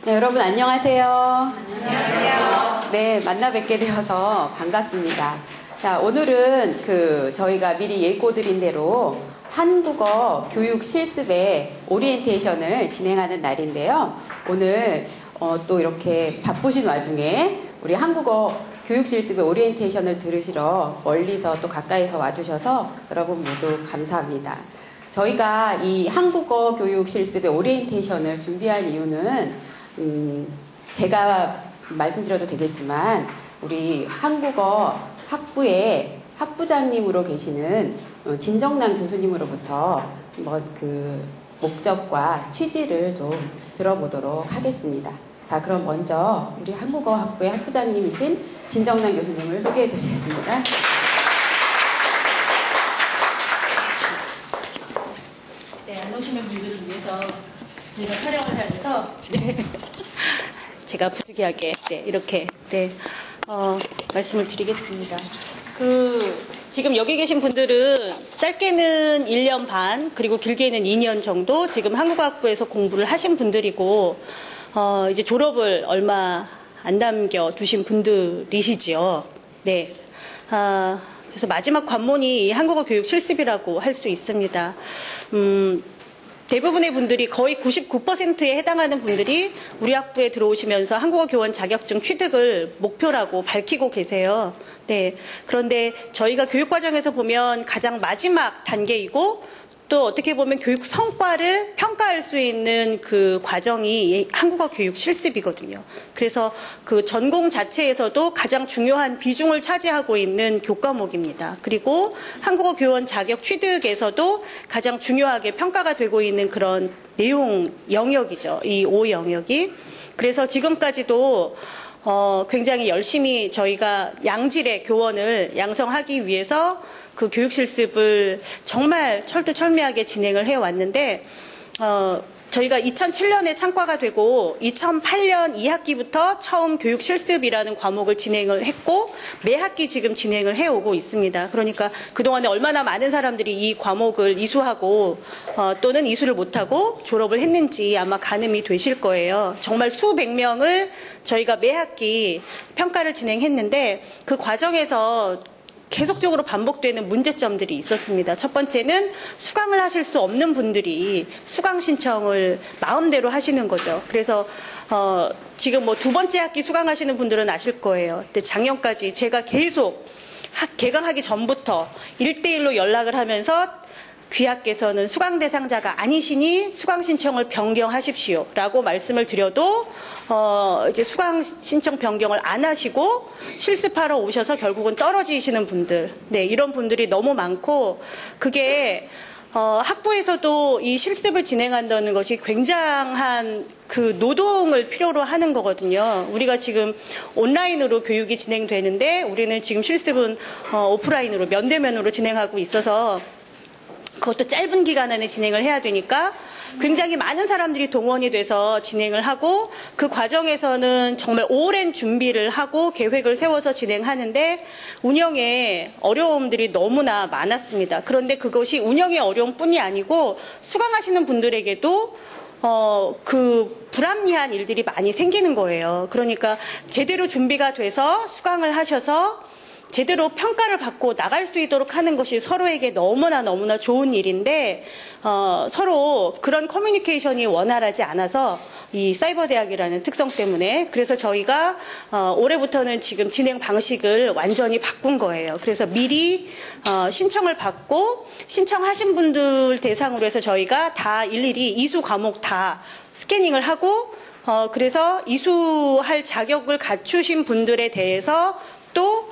네, 여러분 안녕하세요. 안녕하세요. 네, 만나 뵙게 되어서 반갑습니다. 자, 오늘은 저희가 미리 예고드린 대로 한국어 교육 실습의 오리엔테이션을 진행하는 날인데요. 오늘 또 이렇게 바쁘신 와중에 우리 한국어 교육 실습의 오리엔테이션을 들으시러 멀리서 또 가까이서 와주셔서 여러분 모두 감사합니다. 저희가 이 한국어 교육 실습의 오리엔테이션을 준비한 이유는 제가 말씀드려도 되겠지만 우리 한국어 학부의 학부장님으로 계시는 진정남 교수님으로부터 목적과 취지를 좀 들어보도록 하겠습니다. 자, 그럼 먼저 우리 한국어 학부의 학부장님이신 진정남 교수님을 소개해 드리겠습니다. 네, 안 오시는 분들을 위해서 저희가 촬영을 해서 제가 부득이하게 이렇게 말씀을 드리겠습니다. 지금 여기 계신 분들은 짧게는 1년 반 그리고 길게는 2년 정도 지금 한국어학부에서 공부를 하신 분들이고 이제 졸업을 얼마 안 남겨 두신 분들이시지요. 네. 그래서 마지막 관문이 한국어 교육 실습이라고 할 수 있습니다. 대부분의 분들이 거의 99%에 해당하는 분들이 우리 학부에 들어오시면서 한국어 교원 자격증 취득을 목표라고 밝히고 계세요. 네. 그런데 저희가 교육 과정에서 보면 가장 마지막 단계이고 또 어떻게 보면 교육 성과를 평가할 수 있는 그 과정이 한국어 교육 실습이거든요. 그래서 그 전공 자체에서도 가장 중요한 비중을 차지하고 있는 교과목입니다. 그리고 한국어 교원 자격 취득에서도 가장 중요하게 평가가 되고 있는 그런 내용 영역이죠. 이 5영역이. 그래서 지금까지도 굉장히 열심히 저희가 양질의 교원을 양성하기 위해서 그 교육 실습을 정말 철두철미하게 진행을 해왔는데 저희가 2007년에 창과가 되고 2008년 2학기부터 처음 교육 실습이라는 과목을 진행을 했고 매 학기 지금 진행을 해오고 있습니다. 그러니까 그동안에 얼마나 많은 사람들이 이 과목을 이수하고 또는 이수를 못하고 졸업을 했는지 아마 가늠이 되실 거예요. 정말 수백 명을 저희가 매 학기 평가를 진행했는데 그 과정에서 계속적으로 반복되는 문제점들이 있었습니다. 첫 번째는 수강을 하실 수 없는 분들이 수강 신청을 마음대로 하시는 거죠. 그래서 지금 두 번째 학기 수강하시는 분들은 아실 거예요. 근데 작년까지 제가 계속 개강하기 전부터 1대1로 연락을 하면서 귀하께서는 수강 대상자가 아니시니 수강 신청을 변경하십시오 라고 말씀을 드려도 이제 수강 신청 변경을 안 하시고 실습하러 오셔서 결국은 떨어지시는 분들, 네, 이런 분들이 너무 많고 그게 학부에서도 이 실습을 진행한다는 것이 굉장한 그 노동을 필요로 하는 거거든요. 우리가 지금 온라인으로 교육이 진행되는데 우리는 지금 실습은 오프라인으로 면대면으로 진행하고 있어서 그것도 짧은 기간 안에 진행을 해야 되니까 굉장히 많은 사람들이 동원이 돼서 진행을 하고 그 과정에서는 정말 오랜 준비를 하고 계획을 세워서 진행하는데 운영에 어려움들이 너무나 많았습니다. 그런데 그것이 운영의 어려움뿐이 아니고 수강하시는 분들에게도 그 불합리한 일들이 많이 생기는 거예요. 그러니까 제대로 준비가 돼서 수강을 하셔서 제대로 평가를 받고 나갈 수 있도록 하는 것이 서로에게 너무나 좋은 일인데 서로 그런 커뮤니케이션이 원활하지 않아서 이 사이버 대학이라는 특성 때문에 그래서 저희가 올해부터는 지금 진행 방식을 완전히 바꾼 거예요. 그래서 미리 신청을 받고 신청하신 분들 대상으로 해서 저희가 다 일일이 이수 과목 다 스캐닝을 하고 그래서 이수할 자격을 갖추신 분들에 대해서 또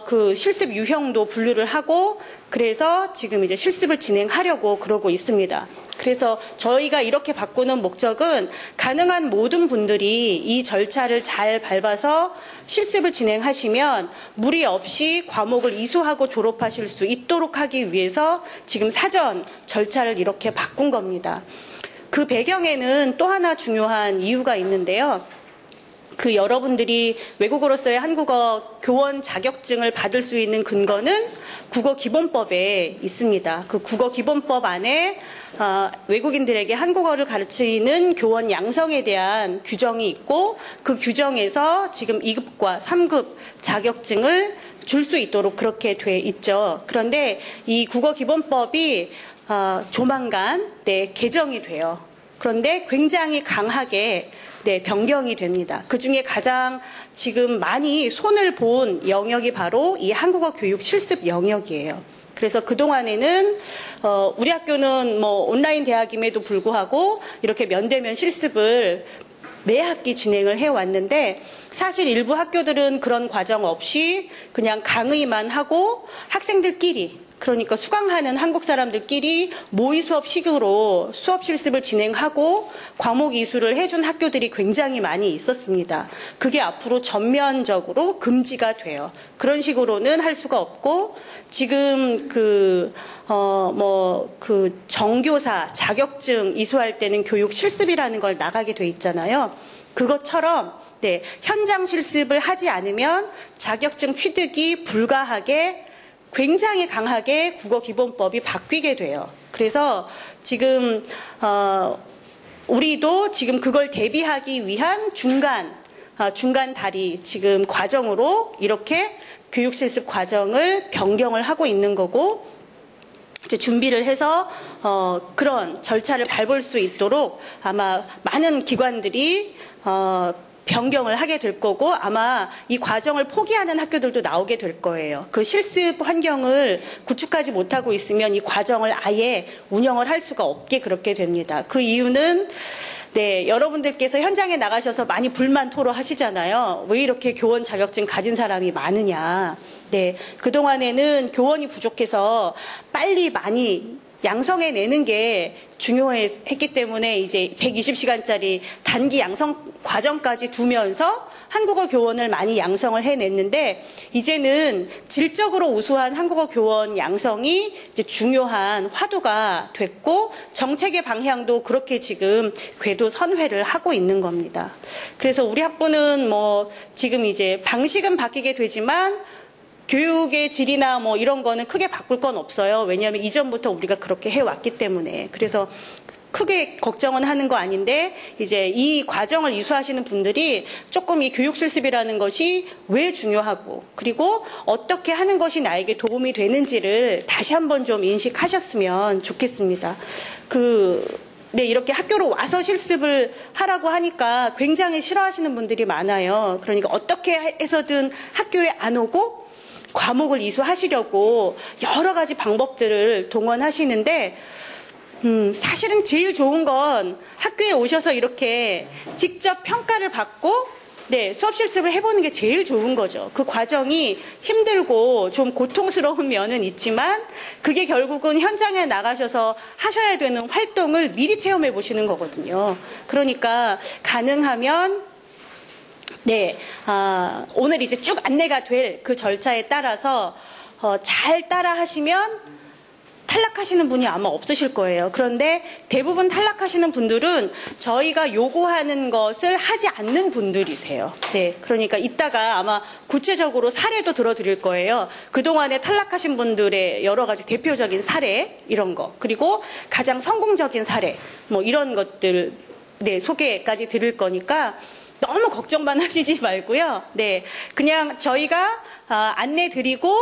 그 실습 유형도 분류를 하고 그래서 지금 이제 실습을 진행하려고 그러고 있습니다. 그래서 저희가 이렇게 바꾸는 목적은 가능한 모든 분들이 이 절차를 잘 밟아서 실습을 진행하시면 무리 없이 과목을 이수하고 졸업하실 수 있도록 하기 위해서 지금 사전 절차를 이렇게 바꾼 겁니다. 그 배경에는 또 하나 중요한 이유가 있는데요. 그 여러분들이 외국어로서의 한국어 교원 자격증을 받을 수 있는 근거는 국어기본법에 있습니다. 그 국어기본법 안에 외국인들에게 한국어를 가르치는 교원 양성에 대한 규정이 있고 그 규정에서 지금 2급과 3급 자격증을 줄 수 있도록 그렇게 돼 있죠. 그런데 이 국어기본법이 조만간 개정이 돼요. 그런데 굉장히 강하게 변경이 됩니다. 그중에 가장 지금 많이 손을 본 영역이 바로 이 한국어 교육 실습 영역이에요. 그래서 그동안에는 우리 학교는 뭐 온라인 대학임에도 불구하고 이렇게 면대면 실습을 매 학기 진행을 해왔는데 사실 일부 학교들은 그런 과정 없이 그냥 강의만 하고 학생들끼리 그러니까 수강하는 한국 사람들끼리 모의 수업식으로 수업 실습을 진행하고 과목 이수를 해준 학교들이 굉장히 많이 있었습니다. 그게 앞으로 전면적으로 금지가 돼요. 그런 식으로는 할 수가 없고 지금 정교사 자격증 이수할 때는 교육 실습이라는 걸 나가게 돼 있잖아요. 그것처럼 현장 실습을 하지 않으면 자격증 취득이 불가하게 굉장히 강하게 국어기본법이 바뀌게 돼요. 그래서 지금 우리도 지금 그걸 대비하기 위한 중간 다리 지금 과정으로 이렇게 교육실습 과정을 변경을 하고 있는 거고 이제 준비를 해서 그런 절차를 밟을 수 있도록 아마 많은 기관들이 변경을 하게 될 거고 아마 이 과정을 포기하는 학교들도 나오게 될 거예요. 그 실습 환경을 구축하지 못하고 있으면 이 과정을 아예 운영을 할 수가 없게 그렇게 됩니다. 그 이유는 여러분들께서 현장에 나가셔서 많이 불만 토로하시잖아요. 왜 이렇게 교원 자격증 가진 사람이 많으냐. 그동안에는 교원이 부족해서 빨리 많이 양성해내는 게 중요했기 때문에 이제 120시간짜리 단기 양성 과정까지 두면서 한국어 교원을 많이 양성을 해냈는데 이제는 질적으로 우수한 한국어 교원 양성이 이제 중요한 화두가 됐고 정책의 방향도 그렇게 지금 궤도 선회를 하고 있는 겁니다. 그래서 우리 학부는 지금 이제 방식은 바뀌게 되지만 교육의 질이나 이런 거는 크게 바꿀 건 없어요. 왜냐하면 이전부터 우리가 그렇게 해왔기 때문에. 그래서 크게 걱정은 하는 거 아닌데 이제 이 과정을 이수하시는 분들이 조금 이 교육 실습이라는 것이 왜 중요하고 그리고 어떻게 하는 것이 나에게 도움이 되는지를 다시 한번 좀 인식하셨으면 좋겠습니다. 이렇게 학교로 와서 실습을 하라고 하니까 굉장히 싫어하시는 분들이 많아요. 그러니까 어떻게 해서든 학교에 안 오고 과목을 이수하시려고 여러 가지 방법들을 동원하시는데 사실은 제일 좋은 건 학교에 오셔서 이렇게 직접 평가를 받고 수업 실습을 해보는 게 제일 좋은 거죠. 그 과정이 힘들고 좀 고통스러운 면은 있지만 그게 결국은 현장에 나가셔서 하셔야 되는 활동을 미리 체험해 보시는 거거든요. 그러니까 가능하면 오늘 이제 쭉 안내가 될 그 절차에 따라서 잘 따라 하시면 탈락하시는 분이 아마 없으실 거예요. 그런데 대부분 탈락하시는 분들은 저희가 요구하는 것을 하지 않는 분들이세요. 그러니까 이따가 아마 구체적으로 사례도 들어드릴 거예요. 그동안에 탈락하신 분들의 여러 가지 대표적인 사례 이런 거 그리고 가장 성공적인 사례 이런 것들 소개까지 드릴 거니까 너무 걱정만 하시지 말고요. 그냥 저희가 안내 드리고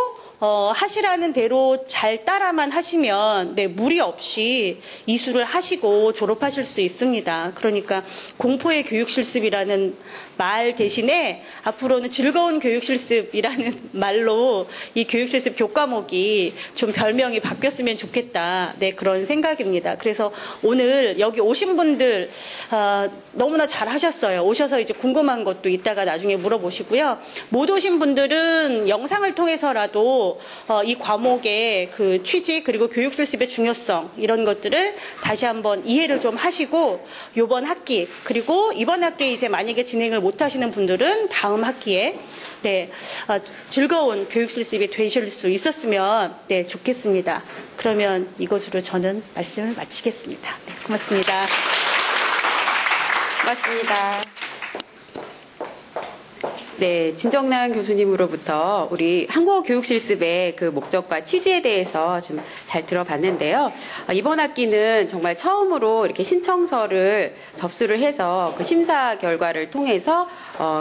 하시라는 대로 잘 따라만 하시면 무리 없이 이수를 하시고 졸업하실 수 있습니다. 그러니까 공포의 교육실습이라는 말 대신에 앞으로는 즐거운 교육실습이라는 말로 이 교육실습 교과목이 좀 별명이 바뀌었으면 좋겠다. 그런 생각입니다. 그래서 오늘 여기 오신 분들 너무나 잘 하셨어요. 오셔서 이제 궁금한 것도 이따가 나중에 물어보시고요. 못 오신 분들은 영상을 통해서라도 이 과목의 그 취지 그리고 교육실습의 중요성 이런 것들을 다시 한번 이해를 좀 하시고 이번 학기 그리고 이번 학기에 이제 만약에 진행을 못 하시는 분들은 다음 학기에 즐거운 교육실습이 되실 수 있었으면 좋겠습니다. 그러면 이것으로 저는 말씀을 마치겠습니다. 고맙습니다. 고맙습니다. 네, 진정남 교수님으로부터 우리 한국어 교육 실습의 그 목적과 취지에 대해서 좀 잘 들어봤는데요. 이번 학기는 정말 처음으로 이렇게 신청서를 접수를 해서 그 심사 결과를 통해서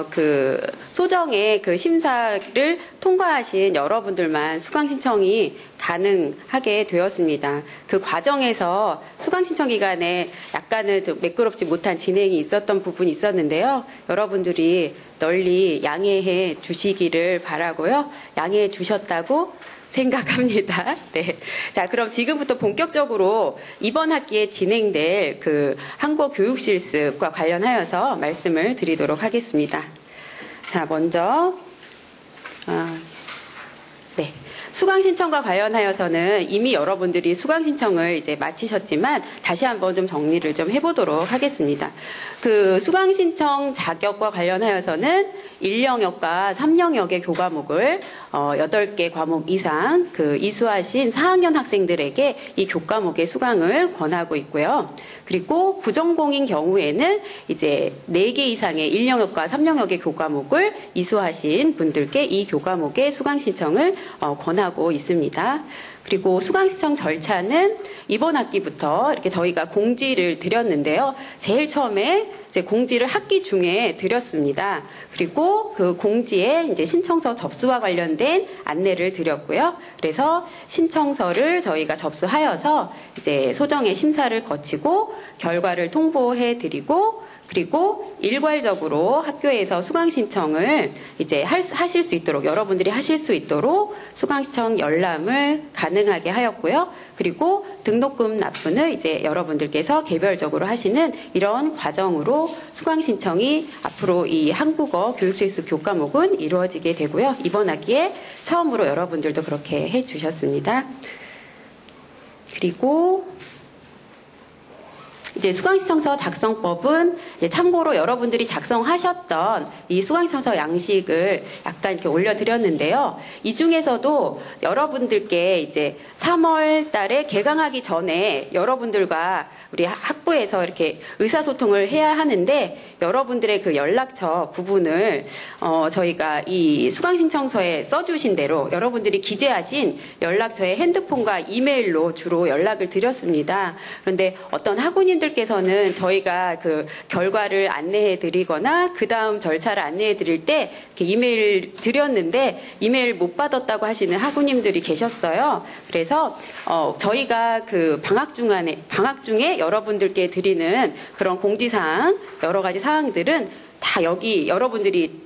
그 소정의 그 심사를 통과하신 여러분들만 수강 신청이 가능하게 되었습니다. 그 과정에서 수강 신청 기간에 약간은 좀 매끄럽지 못한 진행이 있었던 부분이 있었는데요. 여러분들이 널리 양해해 주시기를 바라고요. 양해해 주셨다고 생각합니다. 네. 자, 그럼 지금부터 본격적으로 이번 학기에 진행될 그 한국어 교육 실습과 관련하여서 말씀을 드리도록 하겠습니다. 자, 먼저 네. 수강 신청과 관련하여서는 이미 여러분들이 수강 신청을 이제 마치셨지만 다시 한번 좀 정리를 좀 해보도록 하겠습니다. 그 수강 신청 자격과 관련하여서는 1영역과 3영역의 교과목을 8개 과목 이상 그 이수하신 4학년 학생들에게 이 교과목의 수강을 권하고 있고요. 그리고 부전공인 경우에는 이제 4개 이상의 1영역과 3영역의 교과목을 이수하신 분들께 이 교과목의 수강 신청을 권하고 있습니다. 그리고 수강 신청 절차는 이번 학기부터 이렇게 저희가 공지를 드렸는데요. 제일 처음에 이제 공지를 학기 중에 드렸습니다. 그리고 그 공지에 이제 신청서 접수와 관련된 안내를 드렸고요. 그래서 신청서를 저희가 접수하여서 이제 소정의 심사를 거치고 결과를 통보해 드리고 그리고 일괄적으로 학교에서 수강 신청을 이제 하실 수 있도록 여러분들이 하실 수 있도록 수강 신청 열람을 가능하게 하였고요. 그리고 등록금 납부는 이제 여러분들께서 개별적으로 하시는 이런 과정으로 수강 신청이 앞으로 이 한국어 교육 실습 교과목은 이루어지게 되고요. 이번 학기에 처음으로 여러분들도 그렇게 해 주셨습니다. 그리고 이제 수강신청서 작성법은 참고로 여러분들이 작성하셨던 이 수강신청서 양식을 약간 이렇게 올려드렸는데요. 이 중에서도 여러분들께 이제 3월 달에 개강하기 전에 여러분들과 우리 학부에서 이렇게 의사소통을 해야 하는데 여러분들의 그 연락처 부분을 저희가 이 수강신청서에 써주신 대로 여러분들이 기재하신 연락처에 핸드폰과 이메일로 주로 연락을 드렸습니다. 그런데 어떤 학우님들께서는 저희가 그 결과를 안내해 드리거나 그 다음 절차를 안내해 드릴 때 이렇게 이메일 드렸는데 이메일 못 받았다고 하시는 학우님들이 계셨어요. 그래서 저희가 그 방학 중에 여러분들께 드리는 그런 공지사항 여러 가지 사항들은 다 여기 여러분들이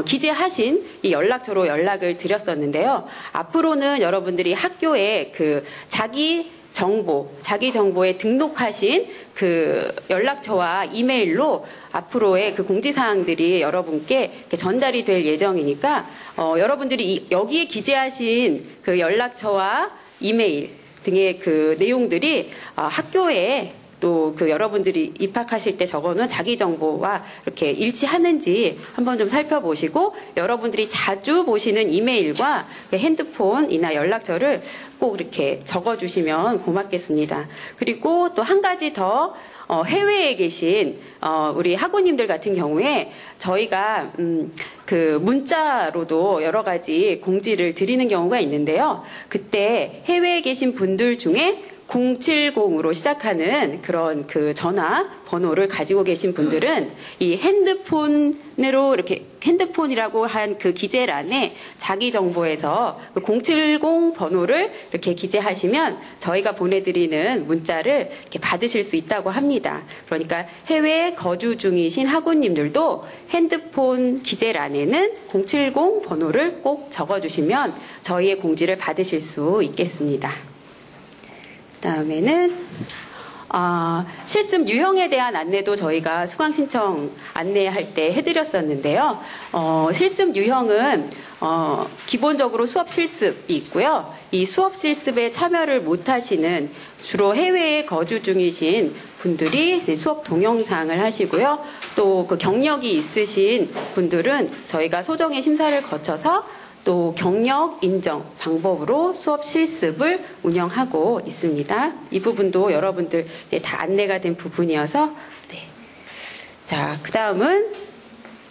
기재하신 이 연락처로 연락을 드렸었는데요. 앞으로는 여러분들이 학교에 그 자기 정보에 등록하신 그 연락처와 이메일로 앞으로의 그 공지사항들이 여러분께 전달이 될 예정이니까 여러분들이 여기에 기재하신 그 연락처와 이메일 등의 그 내용들이 학교에 또 그 여러분들이 입학하실 때 적어놓은 자기 정보와 이렇게 일치하는지 한번 좀 살펴보시고 여러분들이 자주 보시는 이메일과 핸드폰이나 연락처를 꼭 이렇게 적어주시면 고맙겠습니다. 그리고 또 한 가지 더 해외에 계신 우리 학우님들 같은 경우에 저희가 그 문자로도 여러 가지 공지를 드리는 경우가 있는데요. 그때 해외에 계신 분들 중에 070으로 시작하는 그런 그 전화 번호를 가지고 계신 분들은 이 핸드폰으로 이렇게 핸드폰이라고 한 그 기재란에 자기 정보에서 그 070 번호를 이렇게 기재하시면 저희가 보내드리는 문자를 이렇게 받으실 수 있다고 합니다. 그러니까 해외에 거주 중이신 학우님들도 핸드폰 기재란에는 070 번호를 꼭 적어주시면 저희의 공지를 받으실 수 있겠습니다. 다음에는 실습 유형에 대한 안내도 저희가 수강 신청 안내할 때 해드렸었는데요. 실습 유형은 기본적으로 수업 실습이 있고요. 이 수업 실습에 참여를 못하시는 주로 해외에 거주 중이신 분들이 이제 수업 동영상을 하시고요. 또 그 경력이 있으신 분들은 저희가 소정의 심사를 거쳐서 또 경력 인정 방법으로 수업 실습을 운영하고 있습니다. 이 부분도 여러분들 이제 다 안내가 된 부분이어서 네. 자, 그 다음은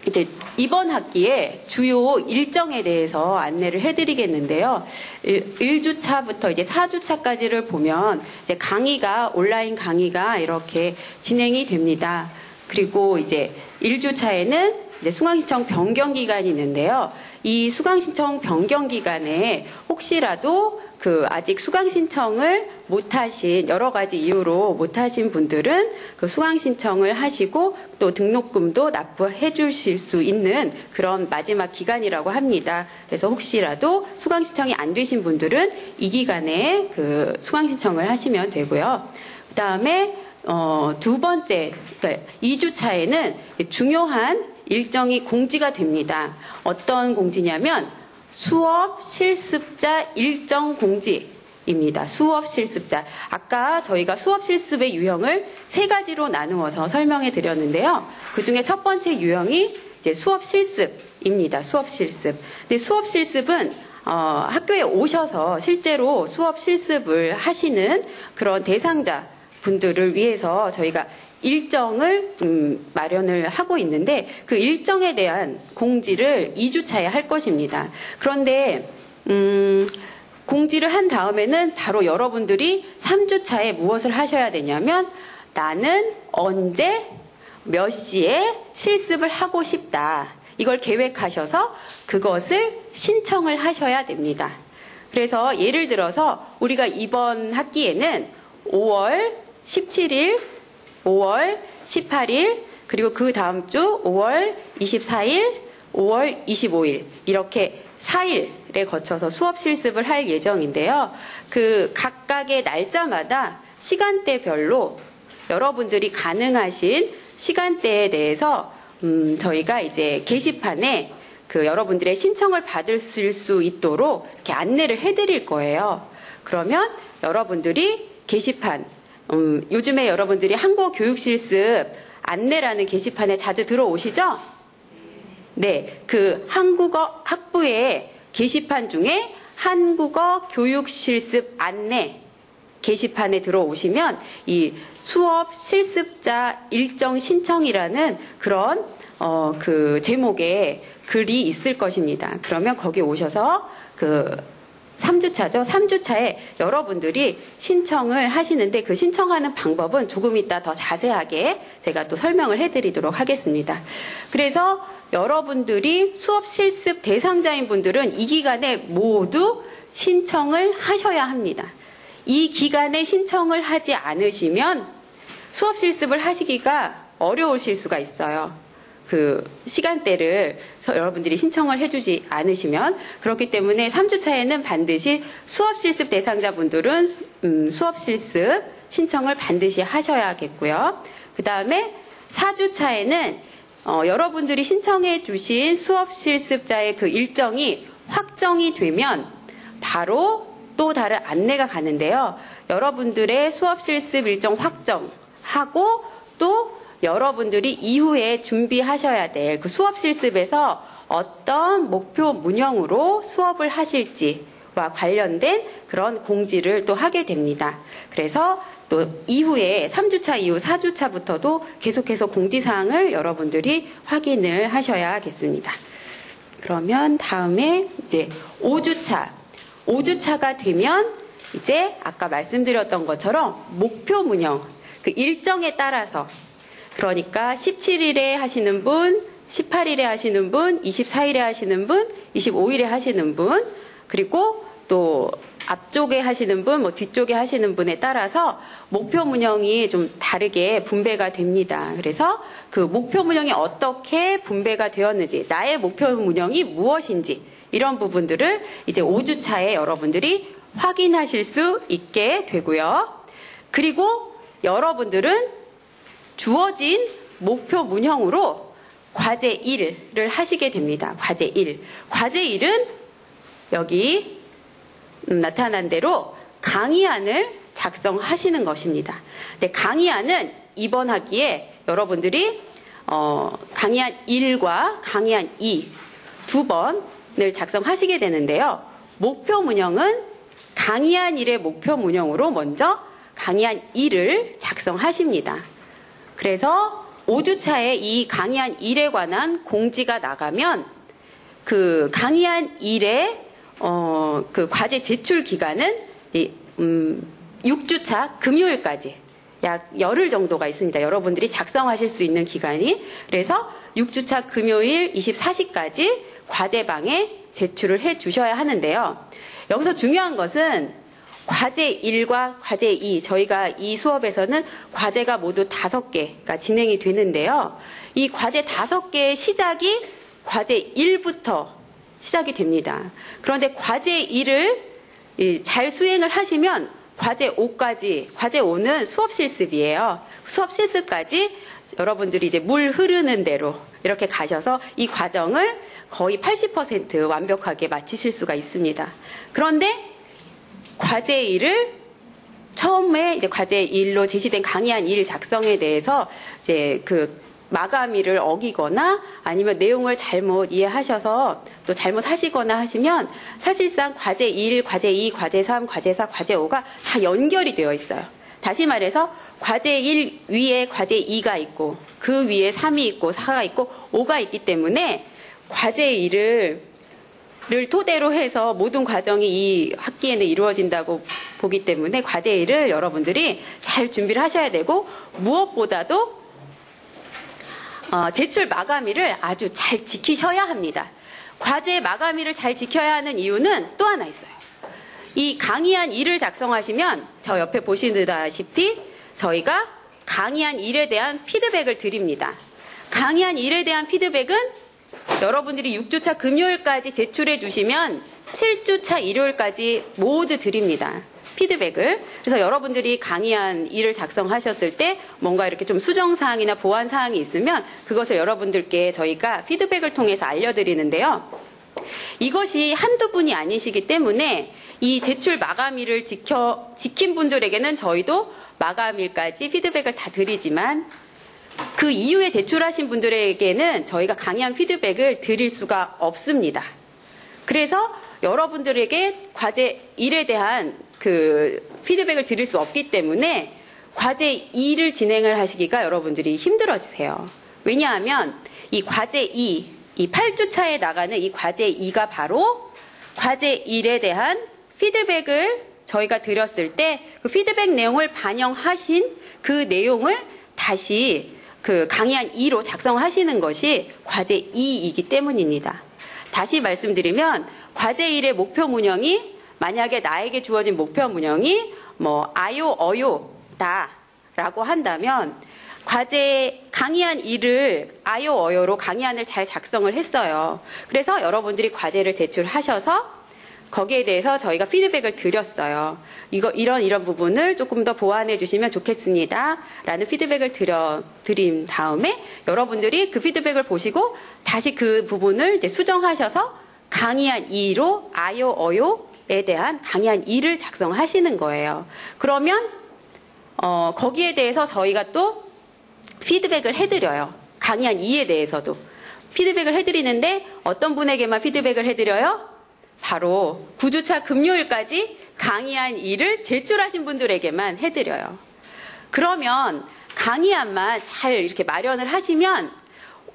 이제 이번 학기에 주요 일정에 대해서 안내를 해드리겠는데요. 1주차부터 이제 4주차까지를 보면 이제 강의가, 온라인 강의가 이렇게 진행이 됩니다. 그리고 이제 1주차에는 이제 수강신청 변경 기간이 있는데요. 이 수강신청 변경 기간에 혹시라도 아직 수강신청을 못하신, 여러 가지 이유로 못하신 분들은 그 수강신청을 하시고 또 등록금도 납부해 주실 수 있는 그런 마지막 기간이라고 합니다. 그래서 혹시라도 수강신청이 안 되신 분들은 이 기간에 그 수강신청을 하시면 되고요. 그 다음에 두 번째, 그러니까 2주차에는 중요한 일정이 공지가 됩니다. 어떤 공지냐면 수업 실습자 일정 공지입니다. 수업 실습자. 아까 저희가 수업 실습의 유형을 3가지로 나누어서 설명해 드렸는데요. 그 중에 첫 번째 유형이 이제 수업 실습입니다. 수업 실습. 근데 수업 실습은 학교에 오셔서 실제로 수업 실습을 하시는 그런 대상자 분들을 위해서 저희가 일정을 마련을 하고 있는데 그 일정에 대한 공지를 2주차에 할 것입니다. 그런데 공지를 한 다음에는 바로 여러분들이 3주차에 무엇을 하셔야 되냐면 나는 언제 몇 시에 실습을 하고 싶다. 이걸 계획하셔서 그것을 신청을 하셔야 됩니다. 그래서 예를 들어서 우리가 이번 학기에는 5월 17일, 5월 18일, 그리고 그 다음 주 5월 24일, 5월 25일 이렇게 4일에 거쳐서 수업 실습을 할 예정인데요. 그 각각의 날짜마다 시간대별로 여러분들이 가능하신 시간대에 대해서 저희가 이제 게시판에 여러분들의 신청을 받을 수 있도록 이렇게 안내를 해드릴 거예요. 그러면 여러분들이 게시판, 요즘에 여러분들이 한국어교육실습 안내라는 게시판에 자주 들어오시죠? 네, 그 한국어 학부의 게시판 중에 한국어 교육실습 안내 게시판에 들어오시면 이 수업 실습자 일정 신청이라는 그런 그 제목의 글이 있을 것입니다. 그러면 거기 오셔서 3주차죠. 3주차에 여러분들이 신청을 하시는데 그 신청하는 방법은 조금 이따 더 자세하게 제가 또 설명을 해드리도록 하겠습니다. 그래서 여러분들이 수업 실습 대상자인 분들은 이 기간에 모두 신청을 하셔야 합니다. 이 기간에 신청을 하지 않으시면 수업 실습을 하시기가 어려우실 수가 있어요. 그 시간대를 여러분들이 신청을 해주지 않으시면. 그렇기 때문에 3주차에는 반드시 수업 실습 대상자분들은 수업 실습 신청을 반드시 하셔야겠고요. 그 다음에 4주차에는 여러분들이 신청해 주신 수업 실습자의 그 일정이 확정이 되면 바로 또 다른 안내가 가는데요. 여러분들의 수업 실습 일정 확정하고 또 여러분들이 이후에 준비하셔야 될 그 수업 실습에서 어떤 목표 문형으로 수업을 하실지와 관련된 그런 공지를 또 하게 됩니다. 그래서 또 이후에 3주차 이후 4주차부터도 계속해서 공지사항을 여러분들이 확인을 하셔야겠습니다. 그러면 다음에 이제 5주차가 되면 이제 아까 말씀드렸던 것처럼 목표 문형, 그 일정에 따라서 그러니까 17일에 하시는 분, 18일에 하시는 분, 24일에 하시는 분, 25일에 하시는 분, 그리고 또 앞쪽에 하시는 분, 뭐 뒤쪽에 하시는 분에 따라서 목표 문형이 좀 다르게 분배가 됩니다. 그래서 그 목표 문형이 어떻게 분배가 되었는지, 나의 목표 문형이 무엇인지 이런 부분들을 이제 5주차에 여러분들이 확인하실 수 있게 되고요. 그리고 여러분들은 주어진 목표 문형으로 과제 1을 하시게 됩니다. 과제 1. 과제 1은 여기 나타난 대로 강의안을 작성하시는 것입니다. 근데 강의안은 이번 학기에 여러분들이 강의안 1과 강의안 2 두 번을 작성하시게 되는데요. 목표 문형은 강의안 1의 목표 문형으로 먼저 강의안 2를 작성하십니다. 그래서 5주차에 이 강의한 일에 관한 공지가 나가면 그 강의한 일의 그 과제 제출 기간은 6주차 금요일까지 약 열흘 정도가 있습니다. 여러분들이 작성하실 수 있는 기간이. 그래서 6주차 금요일 24시까지 과제방에 제출을 해 주셔야 하는데요. 여기서 중요한 것은 과제 1과 과제 2, 저희가 이 수업에서는 과제가 모두 5개가 진행이 되는데요. 이 과제 5개의 시작이 과제 1부터 시작이 됩니다. 그런데 과제 1을 잘 수행을 하시면 과제 5까지, 과제 5는 수업 실습이에요. 수업 실습까지 여러분들이 이제 물 흐르는 대로 이렇게 가셔서 이 과정을 거의 80% 완벽하게 마치실 수가 있습니다. 그런데 과제 1을 처음에 이제 과제 1로 제시된 강의한 일 작성에 대해서 이제 그 마감일을 어기거나 아니면 내용을 잘못 이해하셔서 또 잘못하시거나 하시면 사실상 과제 1, 과제 2, 과제 3, 과제 4, 과제 5가 다 연결이 되어 있어요. 다시 말해서 과제 1 위에 과제 2가 있고 그 위에 3이 있고 4가 있고 5가 있기 때문에 과제 1을 토대로 해서 모든 과정이 이 학기에는 이루어진다고 보기 때문에 과제 1을 여러분들이 잘 준비를 하셔야 되고 무엇보다도 제출 마감일을 아주 잘 지키셔야 합니다. 과제 마감일을 잘 지켜야 하는 이유는 또 하나 있어요. 이 강의한 일을 작성하시면 저 옆에 보시다시피 저희가 강의한 일에 대한 피드백을 드립니다. 강의한 일에 대한 피드백은 여러분들이 6주차 금요일까지 제출해 주시면 7주차 일요일까지 모두 드립니다. 피드백을. 그래서 여러분들이 강의한 일을 작성하셨을 때 뭔가 이렇게 좀 수정사항이나 보완사항이 있으면 그것을 여러분들께 저희가 피드백을 통해서 알려드리는데요. 이것이 한두 분이 아니시기 때문에 이 제출 마감일을 지킨 분들에게는 저희도 마감일까지 피드백을 다 드리지만 그 이후에 제출하신 분들에게는 저희가 강의한 피드백을 드릴 수가 없습니다. 그래서 여러분들에게 과제 1에 대한 그 피드백을 드릴 수 없기 때문에 과제 2를 진행을 하시기가 여러분들이 힘들어지세요. 왜냐하면 이 과제 2, 이 8주차에 나가는 이 과제 2가 바로 과제 1에 대한 피드백을 저희가 드렸을 때 그 피드백 내용을 반영하신 그 내용을 다시 그 강의한 2로 작성하시는 것이 과제 2이기 때문입니다. 다시 말씀드리면 과제 1의 목표 문형이 만약에 나에게 주어진 목표 문형이 뭐 아요, 어요, 다라고 한다면 과제 강의한 1을 아요, 어요로 강의안을 잘 작성을 했어요. 그래서 여러분들이 과제를 제출하셔서 거기에 대해서 저희가 피드백을 드렸어요. 이런 부분을 조금 더 보완해 주시면 좋겠습니다. 라는 피드백을 드린 다음에 여러분들이 그 피드백을 보시고 다시 그 부분을 이제 수정하셔서 강의한 2로 아요, 어요에 대한 강의한 2를 작성하시는 거예요. 그러면 거기에 대해서 저희가 또 피드백을 해드려요. 강의한 2에 대해서도 피드백을 해드리는데 어떤 분에게만 피드백을 해드려요? 바로 9주차 금요일까지 강의한 2를 제출하신 분들에게만 해드려요. 그러면 강의안만 잘 이렇게 마련을 하시면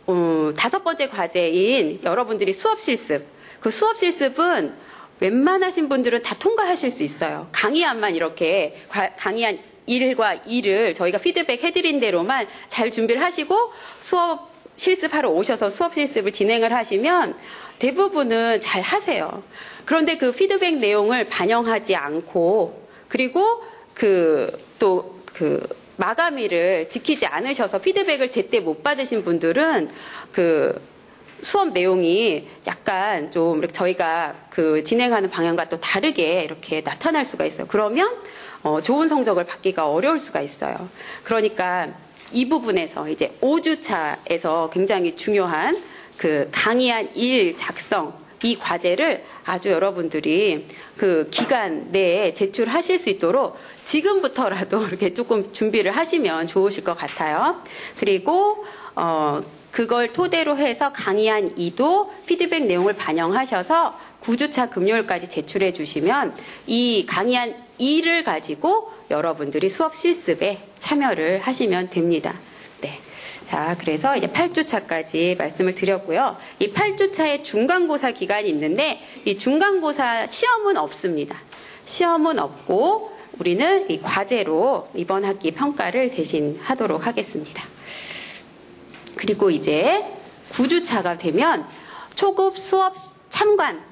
5번째 과제인 여러분들이 수업 실습, 그 수업 실습은 웬만하신 분들은 다 통과하실 수 있어요. 강의안만 이렇게 강의안 1과 2를 저희가 피드백 해드린 대로만 잘 준비를 하시고 수업 실습하러 오셔서 수업 실습을 진행을 하시면 대부분은 잘 하세요. 그런데 그 피드백 내용을 반영하지 않고 그리고 또 마감일을 지키지 않으셔서 피드백을 제때 못 받으신 분들은 그 수업 내용이 약간 좀 이렇게 저희가 그 진행하는 방향과 또 다르게 이렇게 나타날 수가 있어요. 그러면 좋은 성적을 받기가 어려울 수가 있어요. 그러니까 이 부분에서 이제 5주차에서 굉장히 중요한 그 강의한 일 작성 이 과제를 아주 여러분들이 그 기간 내에 제출하실 수 있도록 지금부터라도 이렇게 조금 준비를 하시면 좋으실 것 같아요. 그리고 그걸 토대로 해서 강의한 2도 피드백 내용을 반영하셔서 9주차 금요일까지 제출해 주시면 이 강의한 2를 가지고 여러분들이 수업 실습에 참여를 하시면 됩니다. 네. 자, 그래서 이제 8주차까지 말씀을 드렸고요. 이 8주차에 중간고사 기간이 있는데 이 중간고사 시험은 없습니다. 시험은 없고 우리는 이 과제로 이번 학기 평가를 대신 하도록 하겠습니다. 그리고 이제 9주차가 되면 초급 수업 참관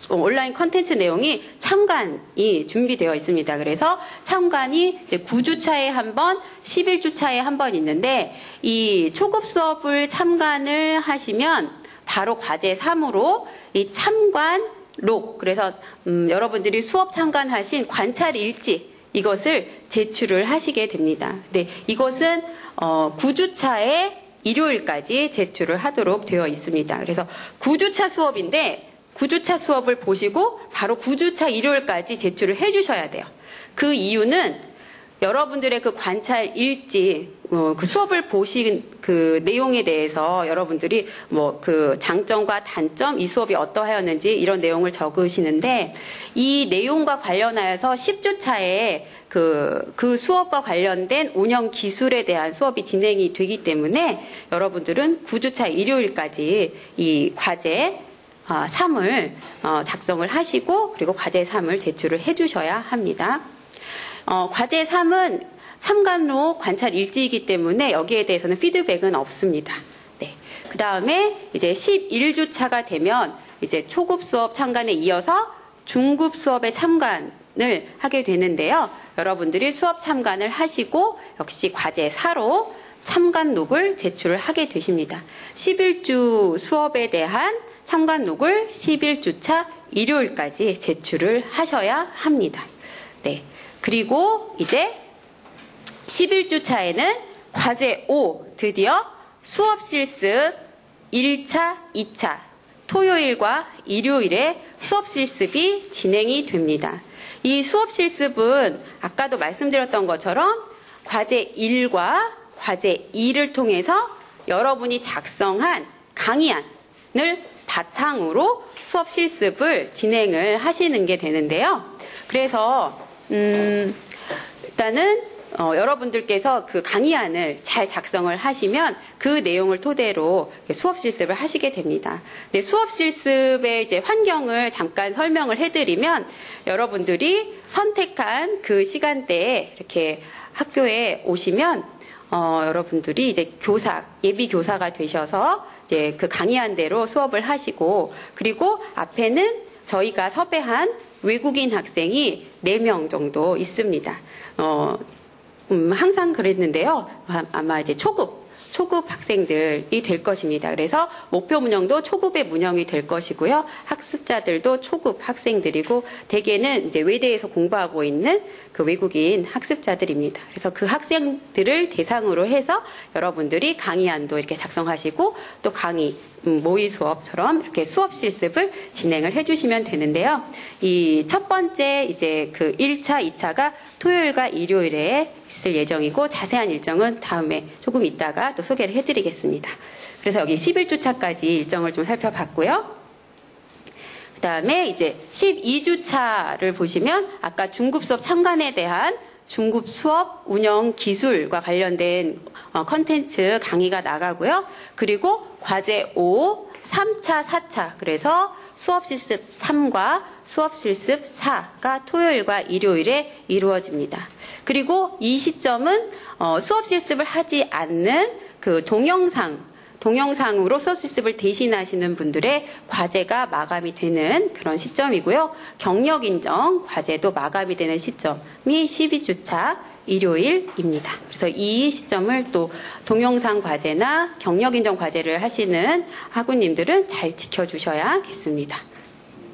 온라인 컨텐츠 내용이 참관이 준비되어 있습니다. 그래서 참관이 이제 9주차에 한 번, 11주차에 한 번 있는데 이 초급 수업을 참관을 하시면 바로 과제 3으로 이 참관록, 그래서 여러분들이 수업 참관하신 관찰 일지 이것을 제출을 하시게 됩니다. 네, 이것은 9주차에 일요일까지 제출을 하도록 되어 있습니다. 그래서 9주차 수업인데 9주차 수업을 보시고 바로 9주차 일요일까지 제출을 해주셔야 돼요. 그 이유는 여러분들의 그 관찰 일지, 그 수업을 보신 그 내용에 대해서 여러분들이 뭐 그 장점과 단점, 이 수업이 어떠하였는지 이런 내용을 적으시는데 이 내용과 관련하여서 10주차에 그 수업과 관련된 운영 기술에 대한 수업이 진행이 되기 때문에 여러분들은 9주차 일요일까지 이 과제 3을 작성을 하시고 그리고 과제 3을 제출을 해주셔야 합니다. 과제 3은 참관록 관찰 일지이기 때문에 여기에 대해서는 피드백은 없습니다. 네. 그 다음에 이제 11주차가 되면 이제 초급 수업 참관에 이어서 중급 수업에 참관을 하게 되는데요. 여러분들이 수업 참관을 하시고 역시 과제 4로 참관록을 제출을 하게 되십니다. 11주 수업에 대한 참관록을 11주차 일요일까지 제출을 하셔야 합니다. 네. 그리고 이제 11주차에는 과제 5 드디어 수업 실습 1차, 2차 토요일과 일요일에 수업 실습이 진행이 됩니다. 이 수업 실습은 아까도 말씀드렸던 것처럼 과제 1과 과제 2를 통해서 여러분이 작성한 강의안을 바탕으로 수업 실습을 진행을 하시는 게 되는데요. 그래서 일단은 여러분들께서 그 강의안을 잘 작성을 하시면 그 내용을 토대로 수업 실습을 하시게 됩니다. 네, 수업 실습의 이제 환경을 잠깐 설명을 해드리면 여러분들이 선택한 그 시간대에 이렇게 학교에 오시면 여러분들이 이제 예비 교사가 되셔서 이제 그 강의안대로 수업을 하시고 그리고 앞에는 저희가 섭외한 외국인 학생이 4명 정도 있습니다. 항상 그랬는데요. 아마 이제 초급 학생들이 될 것입니다. 그래서 목표 문형도 초급의 문형이 될 것이고요. 학습자들도 초급 학생들이고 대개는 이제 외대에서 공부하고 있는 그 외국인 학습자들입니다. 그래서 그 학생들을 대상으로 해서 여러분들이 강의안도 이렇게 작성하시고 또 강의 모의 수업처럼 이렇게 수업 실습을 진행을 해주시면 되는데요. 이 첫 번째 이제 그 1차, 2차가 토요일과 일요일에 있을 예정이고 자세한 일정은 다음에 조금 있다가 또 소개를 해드리겠습니다. 그래서 여기 11주차까지 일정을 좀 살펴봤고요. 그 다음에 이제 12주차를 보시면 아까 중급 수업 참관에 대한 중급 수업 운영 기술과 관련된 컨텐츠 강의가 나가고요. 그리고 과제 5, 3차, 4차 그래서 수업 실습 3과 수업 실습 4가 토요일과 일요일에 이루어집니다. 그리고 이 시점은 수업 실습을 하지 않는 그 동영상으로 수업 실습을 대신하시는 분들의 과제가 마감이 되는 그런 시점이고요. 경력 인정 과제도 마감이 되는 시점이 12주차 일요일입니다. 그래서 이 시점을 또 동영상 과제나 경력 인정 과제를 하시는 학우님들은 잘 지켜주셔야겠습니다.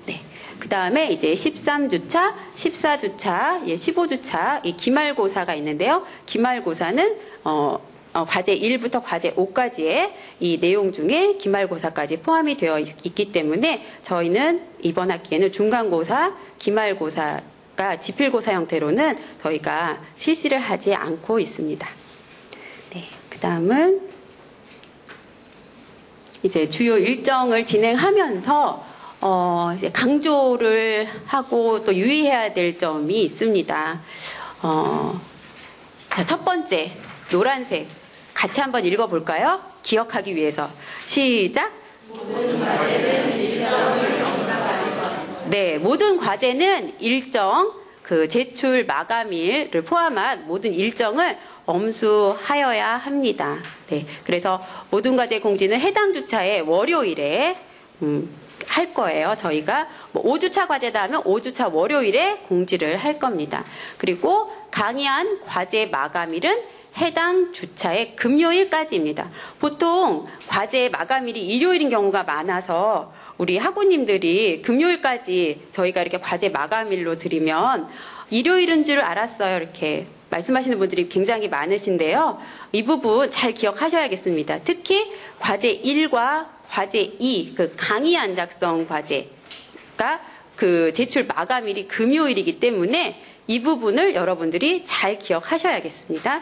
네. 그 다음에 이제 13주차, 14주차, 15주차 이 기말고사가 있는데요. 기말고사는 과제 1부터 과제 5까지의 이 내용 중에 기말고사까지 포함이 되어 있기 때문에 저희는 이번 학기에는 중간고사, 기말고사가 지필고사 형태로는 저희가 실시를 하지 않고 있습니다. 네, 그 다음은 이제 주요 일정을 진행하면서 이제 강조를 하고 또 유의해야 될 점이 있습니다. 자, 첫 번째 노란색 같이 한번 읽어볼까요? 기억하기 위해서. 시작. 네, 모든 과제는 일정 그 제출 마감일을 포함한 모든 일정을 엄수하여야 합니다. 네, 그래서 모든 과제 공지는 해당 주차의 월요일에 할 거예요. 저희가 뭐 5주차 과제다 하면 5주차 월요일에 공지를 할 겁니다. 그리고 강의한 과제 마감일은 해당 주차의 금요일까지입니다. 보통 과제 마감일이 일요일인 경우가 많아서 우리 학우님들이 금요일까지 저희가 이렇게 과제 마감일로 드리면 일요일인 줄 알았어요. 이렇게 말씀하시는 분들이 굉장히 많으신데요. 이 부분 잘 기억하셔야겠습니다. 특히 과제 1과 과제 2, 그 강의안 작성 과제가 그 제출 마감일이 금요일이기 때문에 이 부분을 여러분들이 잘 기억하셔야겠습니다.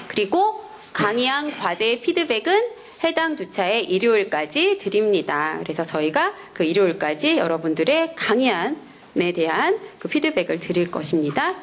그리고 강의안 과제의 피드백은 해당 주차의 일요일까지 드립니다. 그래서 저희가 그 일요일까지 여러분들의 강의안에 대한 그 피드백을 드릴 것입니다.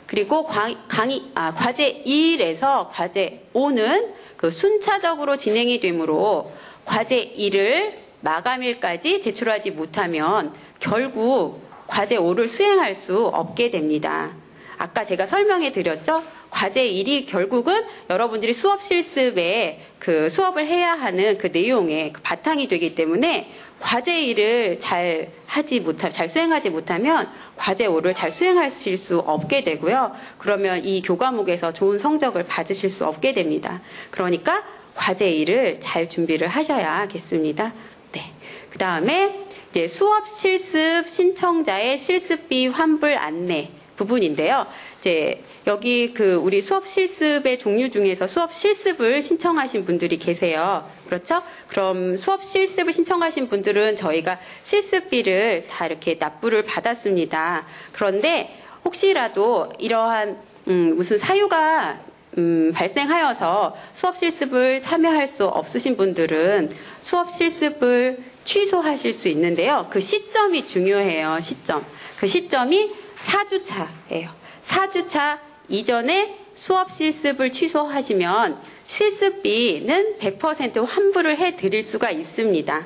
그리고 과제 1에서 과제 5는 그 순차적으로 진행이 되므로 과제 1을 마감일까지 제출하지 못하면 결국 과제 5를 수행할 수 없게 됩니다. 아까 제가 설명해 드렸죠? 과제 1이 결국은 여러분들이 수업 실습에 그 수업을 해야 하는 그 내용의 그 바탕이 되기 때문에 과제 1을 잘 수행하지 못하면 과제 5를 잘 수행하실 수 없게 되고요. 그러면 이 교과목에서 좋은 성적을 받으실 수 없게 됩니다. 그러니까 과제 1을 잘 준비를 하셔야겠습니다. 네. 그 다음에 이제 수업 실습 신청자의 실습비 환불 안내 부분인데요. 이제 여기 그 우리 수업 실습의 종류 중에서 수업 실습을 신청하신 분들이 계세요. 그렇죠? 그럼 수업 실습을 신청하신 분들은 저희가 실습비를 다 이렇게 납부를 받았습니다. 그런데 혹시라도 이러한 무슨 사유가 발생하여서 수업 실습을 참여할 수 없으신 분들은 수업 실습을 취소하실 수 있는데요. 그 시점이 중요해요. 시점. 그 시점이 4주차예요. 4주차 이전에 수업 실습을 취소하시면 실습비는 100% 환불을 해드릴 수가 있습니다.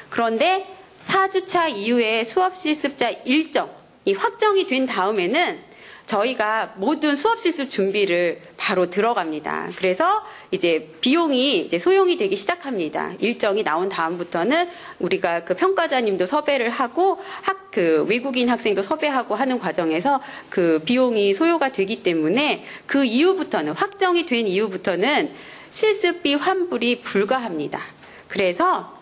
그런데 4주차 이후에 수업 실습자 일정이 확정이 된 다음에는 저희가 모든 수업 실습 준비를 바로 들어갑니다. 그래서 이제 비용이 이제 소용이 되기 시작합니다. 일정이 나온 다음부터는 우리가 그 평가자님도 섭외를 하고 그 외국인 학생도 섭외하고 하는 과정에서 그 비용이 소요가 되기 때문에 그 이후부터는 확정이 된 이후부터는 실습비 환불이 불가합니다. 그래서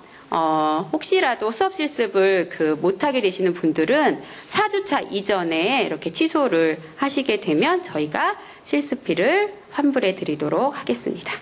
혹시라도 수업 실습을 못하게 되시는 분들은 4주차 이전에 이렇게 취소를 하시게 되면 저희가 실습비를 환불해 드리도록 하겠습니다.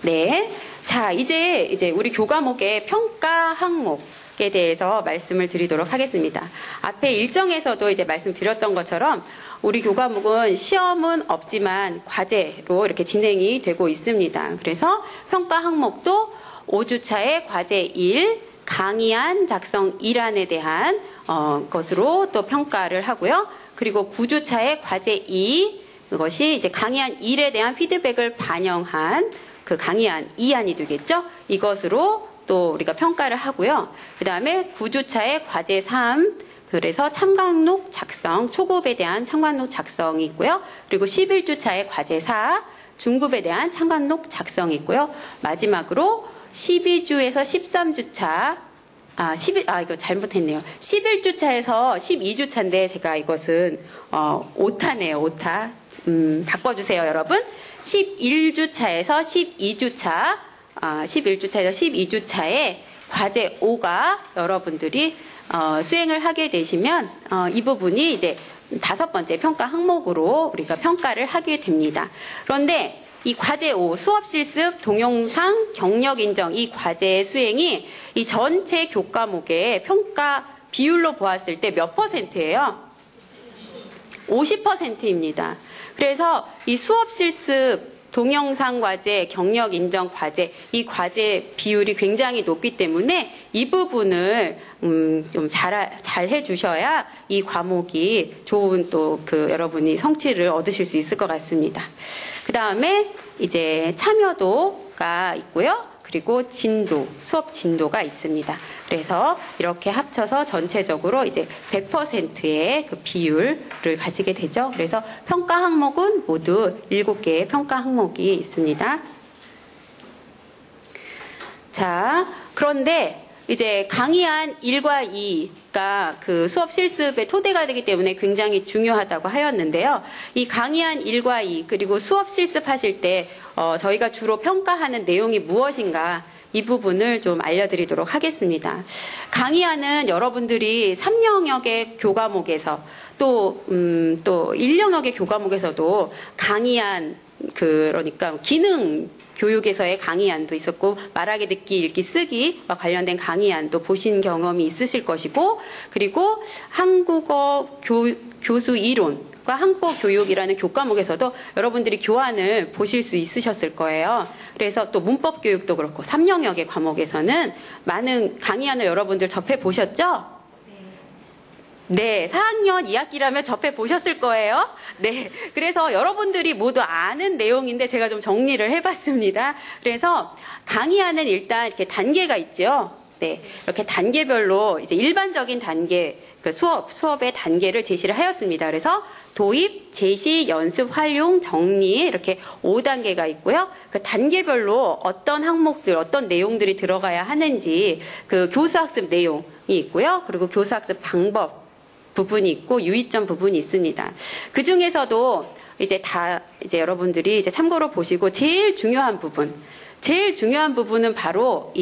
네. 자, 이제 우리 교과목의 평가 항목에 대해서 말씀을 드리도록 하겠습니다. 앞에 일정에서도 이제 말씀드렸던 것처럼 우리 교과목은 시험은 없지만 과제로 이렇게 진행이 되고 있습니다. 그래서 평가 항목도 5주차의 과제 1, 강의안 작성 1안에 대한 것으로 또 평가를 하고요. 그리고 9주차의 과제 2, 그것이 이제 강의안 1에 대한 피드백을 반영한 그 강의안 2안이 되겠죠. 이것으로 또 우리가 평가를 하고요. 그 다음에 9주차의 과제 3, 그래서 참관록 작성, 초급에 대한 참관록 작성이 있고요. 그리고 11주차의 과제 4, 중급에 대한 참관록 작성이 있고요. 마지막으로 12주에서 13주차, 이거 잘못했네요. 11주차에서 12주차인데 제가 이것은, 오타네요, 오타. 바꿔주세요, 여러분. 11주차에서 12주차, 11주차에서 12주차에 과제 5가 여러분들이, 수행을 하게 되시면, 이 부분이 이제 5번째 평가 항목으로 우리가 평가를 하게 됩니다. 그런데 이 과제 5, 수업 실습, 동영상, 경력 인정 이 과제 수행이 이 전체 교과목의 평가 비율로 보았을 때 몇 %예요? 50%입니다. 그래서 이 수업 실습 동영상 과제, 경력 인정 과제, 이 과제 비율이 굉장히 높기 때문에 이 부분을 좀 잘 해주셔야 이 과목이 좋은 또 여러분이 성취를 얻으실 수 있을 것 같습니다. 그 다음에 이제 참여도가 있고요. 그리고 진도, 수업 진도가 있습니다. 그래서 이렇게 합쳐서 전체적으로 이제 100%의 그 비율을 가지게 되죠. 그래서 평가 항목은 모두 7개의 평가 항목이 있습니다. 자, 그런데 이제 강의안 1과 2가 그 수업 실습의 토대가 되기 때문에 굉장히 중요하다고 하였는데요. 이 강의안 1과 2 그리고 수업 실습하실 때 저희가 주로 평가하는 내용이 무엇인가 이 부분을 좀 알려드리도록 하겠습니다. 강의안은 여러분들이 3영역의 교과목에서 또 1영역의 교과목에서도 강의안 그러니까 기능 교육에서의 강의안도 있었고 말하기, 듣기, 읽기, 쓰기와 관련된 강의안도 보신 경험이 있으실 것이고 그리고 한국어 교수 이론과 한국어 교육이라는 교과목에서도 여러분들이 교환을 보실 수 있으셨을 거예요. 그래서 또 문법 교육도 그렇고 3영역의 과목에서는 많은 강의안을 여러분들 접해 보셨죠? 네, 4학년 2학기라면 접해 보셨을 거예요. 네, 그래서 여러분들이 모두 아는 내용인데 제가 좀 정리를 해봤습니다. 그래서 강의안은 일단 이렇게 단계가 있죠. 네, 이렇게 단계별로 이제 일반적인 단계, 그 수업의 단계를 제시를 하였습니다. 그래서 도입, 제시, 연습, 활용, 정리 이렇게 5단계가 있고요. 그 단계별로 어떤 항목들, 어떤 내용들이 들어가야 하는지 그 교수학습 내용이 있고요. 그리고 교수학습 방법 부분이 있고 유의점 부분이 있습니다. 그 중에서도 이제 여러분들이 이제 참고로 보시고 제일 중요한 부분은 바로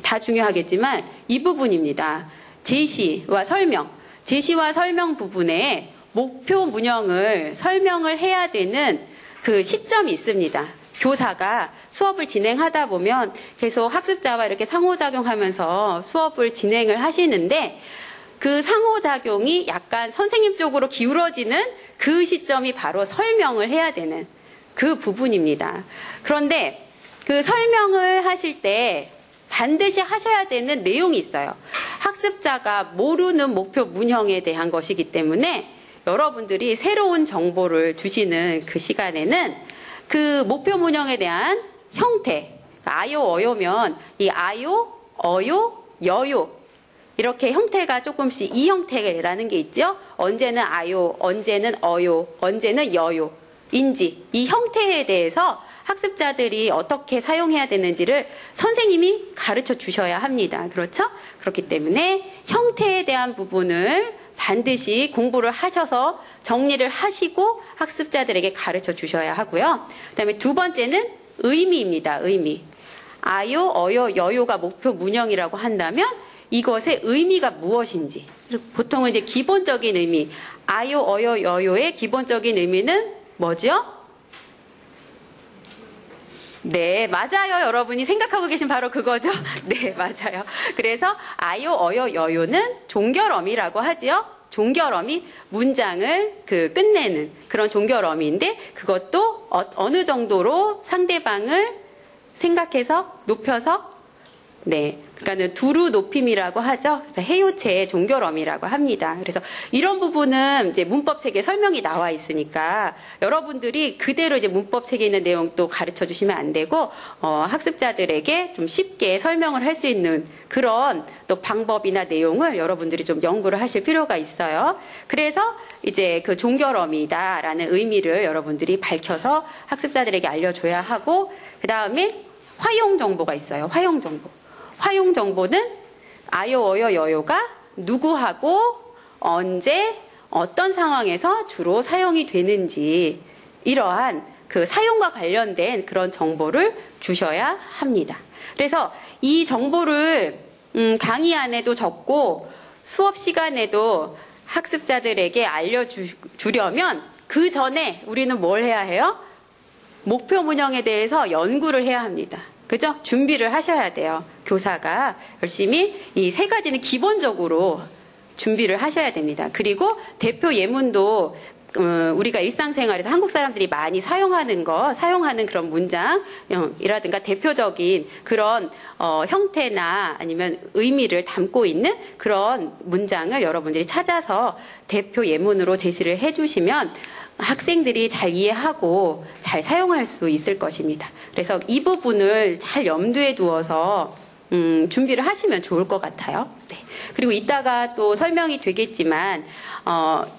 다 중요하겠지만 이 부분입니다. 제시와 설명 부분에 목표 문형을 설명을 해야 되는 그 시점이 있습니다. 교사가 수업을 진행하다 보면 계속 학습자와 이렇게 상호작용하면서 수업을 진행을 하시는데 그 상호작용이 약간 선생님 쪽으로 기울어지는 그 시점이 바로 설명을 해야 되는 그 부분입니다. 그런데 그 설명을 하실 때 반드시 하셔야 되는 내용이 있어요. 학습자가 모르는 목표 문형에 대한 것이기 때문에 여러분들이 새로운 정보를 주시는 그 시간에는 그 목표 문형에 대한 형태, 아요, 어요면 이 아요, 어요, 여요 이렇게 형태가 조금씩 이 형태라는 게 있죠. 언제는 아요, 언제는 어요, 언제는 여요, 인지 이 형태에 대해서 학습자들이 어떻게 사용해야 되는지를 선생님이 가르쳐 주셔야 합니다. 그렇죠? 그렇기 때문에 형태에 대한 부분을 반드시 공부를 하셔서 정리를 하시고 학습자들에게 가르쳐 주셔야 하고요. 그다음에 두 번째는 의미입니다. 의미. 아요, 어요, 여요가 목표 문형이라고 한다면 이것의 의미가 무엇인지. 보통은 이제 기본적인 의미, 아요, 어요, 여요의 기본적인 의미는 뭐죠? 네, 맞아요. 여러분이 생각하고 계신 바로 그거죠? 네, 맞아요. 그래서 아요, 어요, 여요는 종결어미라고 하지요. 종결어미, 문장을 끝내는 그런 종결어미인데 그것도 어느 정도로 상대방을 생각해서 높여서 그러니까는 두루 높임이라고 하죠. 그래서 해요체의 종결어미라고 합니다. 그래서 이런 부분은 이제 문법책에 설명이 나와 있으니까 여러분들이 그대로 이제 문법책에 있는 내용 또 가르쳐 주시면 안 되고 학습자들에게 좀 쉽게 설명을 할 수 있는 그런 또 방법이나 내용을 여러분들이 좀 연구를 하실 필요가 있어요. 그래서 이제 그 종결어미다라는 의미를 여러분들이 밝혀서 학습자들에게 알려줘야 하고 그 다음에 화용 정보가 있어요. 화용 정보. 화용 정보는 아요, 어요, 여요가 누구하고 언제 어떤 상황에서 주로 사용이 되는지 이러한 그 사용과 관련된 그런 정보를 주셔야 합니다. 그래서 이 정보를 강의안에도 적고 수업 시간에도 학습자들에게 알려주려면 그 전에 우리는 뭘 해야 해요? 목표 문형에 대해서 연구를 해야 합니다. 그죠? 준비를 하셔야 돼요. 교사가 열심히 이 세 가지는 기본적으로 준비를 하셔야 됩니다. 그리고 대표 예문도 우리가 일상생활에서 한국 사람들이 많이 사용하는 그런 문장이라든가 대표적인 그런 형태나 아니면 의미를 담고 있는 그런 문장을 여러분들이 찾아서 대표 예문으로 제시를 해주시면 학생들이 잘 이해하고 잘 사용할 수 있을 것입니다. 그래서 이 부분을 잘 염두에 두어서 준비를 하시면 좋을 것 같아요. 네. 그리고 이따가 또 설명이 되겠지만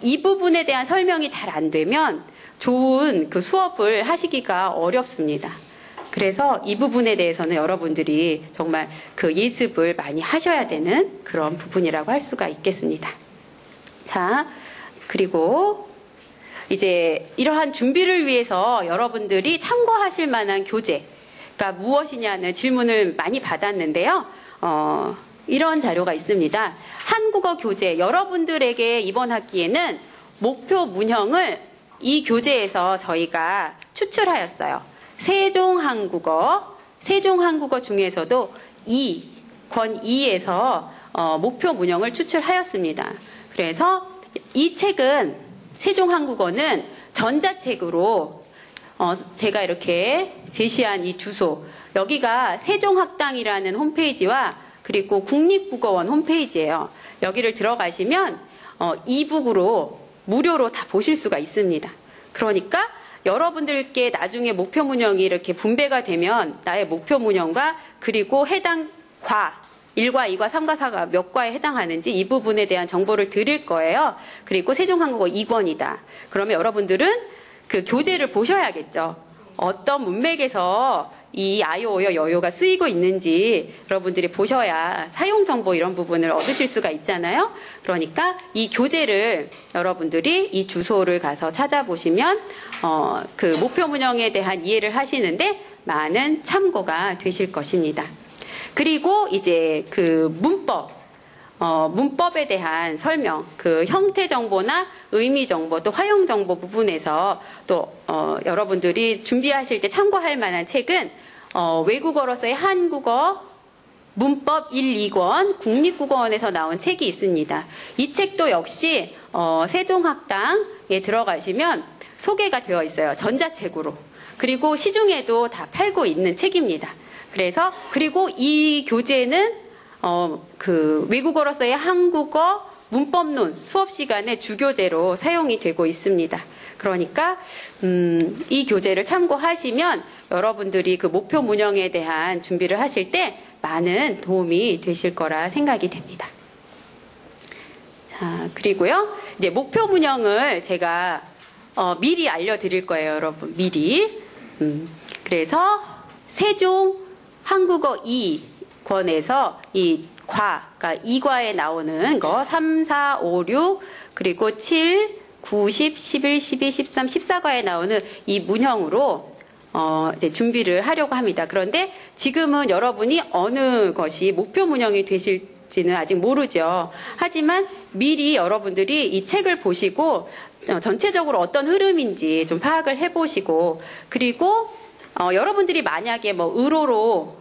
이 부분에 대한 설명이 잘 안 되면 좋은 그 수업을 하시기가 어렵습니다. 그래서 이 부분에 대해서는 여러분들이 정말 그 예습을 많이 하셔야 되는 그런 부분이라고 할 수가 있겠습니다. 자, 그리고 이제 이러한 준비를 위해서 여러분들이 참고하실 만한 교재가 무엇이냐는 질문을 많이 받았는데요. 이런 자료가 있습니다. 한국어 교재, 여러분들에게 이번 학기에는 목표 문형을 이 교재에서 저희가 추출하였어요. 세종한국어 중에서도 권 2에서 목표 문형을 추출하였습니다. 그래서 이 책은 세종한국어는 전자책으로 제가 이렇게 제시한 이 주소, 여기가 세종학당이라는 홈페이지와 그리고 국립국어원 홈페이지예요. 여기를 들어가시면 이북으로 무료로 다 보실 수가 있습니다. 그러니까 여러분들께 나중에 목표 문형이 이렇게 분배가 되면 나의 목표 문형과 그리고 해당 과 1과 2과 3과 4가 몇 과에 해당하는지 이 부분에 대한 정보를 드릴 거예요. 그리고 세종한국어 2권이다. 그러면 여러분들은 그 교재를 보셔야겠죠. 어떤 문맥에서 이 아요오요 여요가 쓰이고 있는지 여러분들이 보셔야 사용 정보 이런 부분을 얻으실 수가 있잖아요. 그러니까 이 교재를 여러분들이 이 주소를 가서 찾아보시면 그 목표 문형에 대한 이해를 하시는데 많은 참고가 되실 것입니다. 그리고 이제 그 문법에 대한 설명, 그 형태 정보나 의미 정보, 또 활용 정보 부분에서 또 여러분들이 준비하실 때 참고할 만한 책은 외국어로서의 한국어 문법 1, 2권 국립국어원에서 나온 책이 있습니다. 이 책도 역시 세종학당에 들어가시면 소개가 되어 있어요. 전자책으로. 그리고 시중에도 다 팔고 있는 책입니다. 그리고 이 교재는 그 외국어로서의 한국어 문법론 수업 시간에 주교재로 사용이 되고 있습니다. 그러니까 이 교재를 참고하시면 여러분들이 그 목표 문형에 대한 준비를 하실 때 많은 도움이 되실 거라 생각이 됩니다. 자, 그리고요. 이제 목표 문형을 제가 미리 알려드릴 거예요, 여러분. 미리. 그래서 세종 한국어 2권에서 이 그러니까 2과에 나오는 거 3, 4, 5, 6 그리고 7, 9, 10, 11, 12, 13, 14과에 나오는 이 문형으로 이제 준비를 하려고 합니다. 그런데 지금은 여러분이 어느 것이 목표 문형이 되실지는 아직 모르죠. 하지만 미리 여러분들이 이 책을 보시고 전체적으로 어떤 흐름인지 좀 파악을 해보시고 그리고 여러분들이 만약에 뭐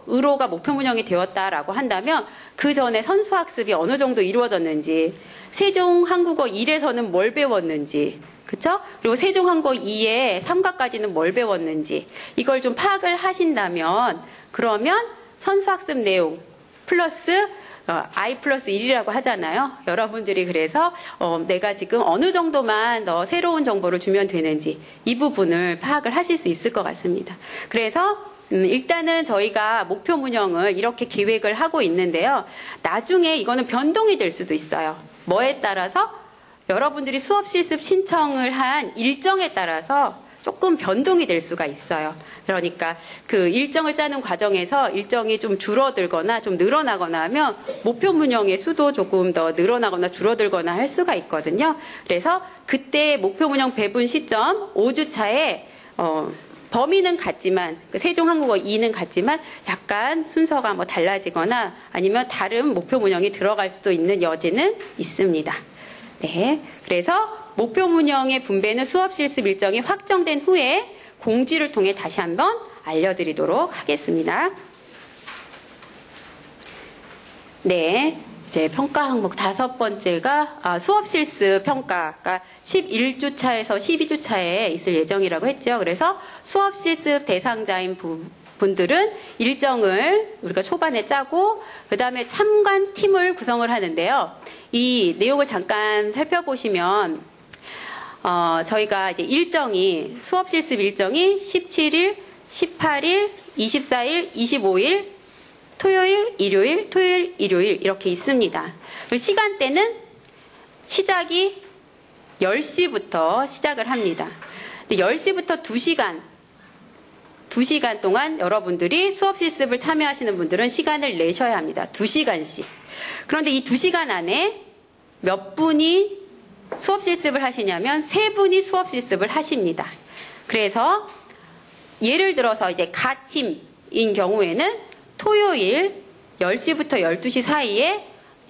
의로가 목표 문형이 되었다라고 한다면 그 전에 선수학습이 어느 정도 이루어졌는지, 세종 한국어 1에서는 뭘 배웠는지, 그쵸? 그리고 세종 한국어 2의 3과까지는 뭘 배웠는지, 이걸 좀 파악을 하신다면, 그러면 선수학습 내용 플러스 I+1이라고 하잖아요. 여러분들이 그래서 내가 지금 어느 정도만 더 새로운 정보를 주면 되는지 이 부분을 파악을 하실 수 있을 것 같습니다. 그래서 일단은 저희가 목표 문형을 이렇게 기획을 하고 있는데요. 나중에 이거는 변동이 될 수도 있어요. 뭐에 따라서? 여러분들이 수업 실습 신청을 한 일정에 따라서 조금 변동이 될 수가 있어요. 그러니까 그 일정을 짜는 과정에서 일정이 좀 줄어들거나 좀 늘어나거나 하면 목표 문형의 수도 조금 더 늘어나거나 줄어들거나 할 수가 있거든요. 그래서 그때 목표 문형 배분 시점 5주 차에 범위는 같지만 세종 한국어 2는 같지만 약간 순서가 뭐 달라지거나 아니면 다른 목표 문형이 들어갈 수도 있는 여지는 있습니다. 네, 그래서 목표 문형의 분배는 수업 실습 일정이 확정된 후에 공지를 통해 다시 한번 알려드리도록 하겠습니다. 네, 이제 평가 항목 5번째가 수업 실습 평가가 11주차에서 12주차에 있을 예정이라고 했죠. 그래서 수업 실습 대상자인 분들은 일정을 우리가 초반에 짜고 그 다음에 참관팀을 구성을 하는데요. 이 내용을 잠깐 살펴보시면 저희가 이제 일정이 수업 실습 일정이 17일, 18일, 24일, 25일 토요일, 일요일, 토요일, 일요일 이렇게 있습니다. 그리고 시간대는 시작이 10시부터 시작을 합니다. 10시부터 2시간 동안 여러분들이 수업 실습을 참여하시는 분들은 시간을 내셔야 합니다. 2시간씩. 그런데 이 2시간 안에 몇 분이 수업 실습을 하시냐면 3분이 수업 실습을 하십니다. 그래서 예를 들어서 이제 가팀인 경우에는 토요일 10시부터 12시 사이에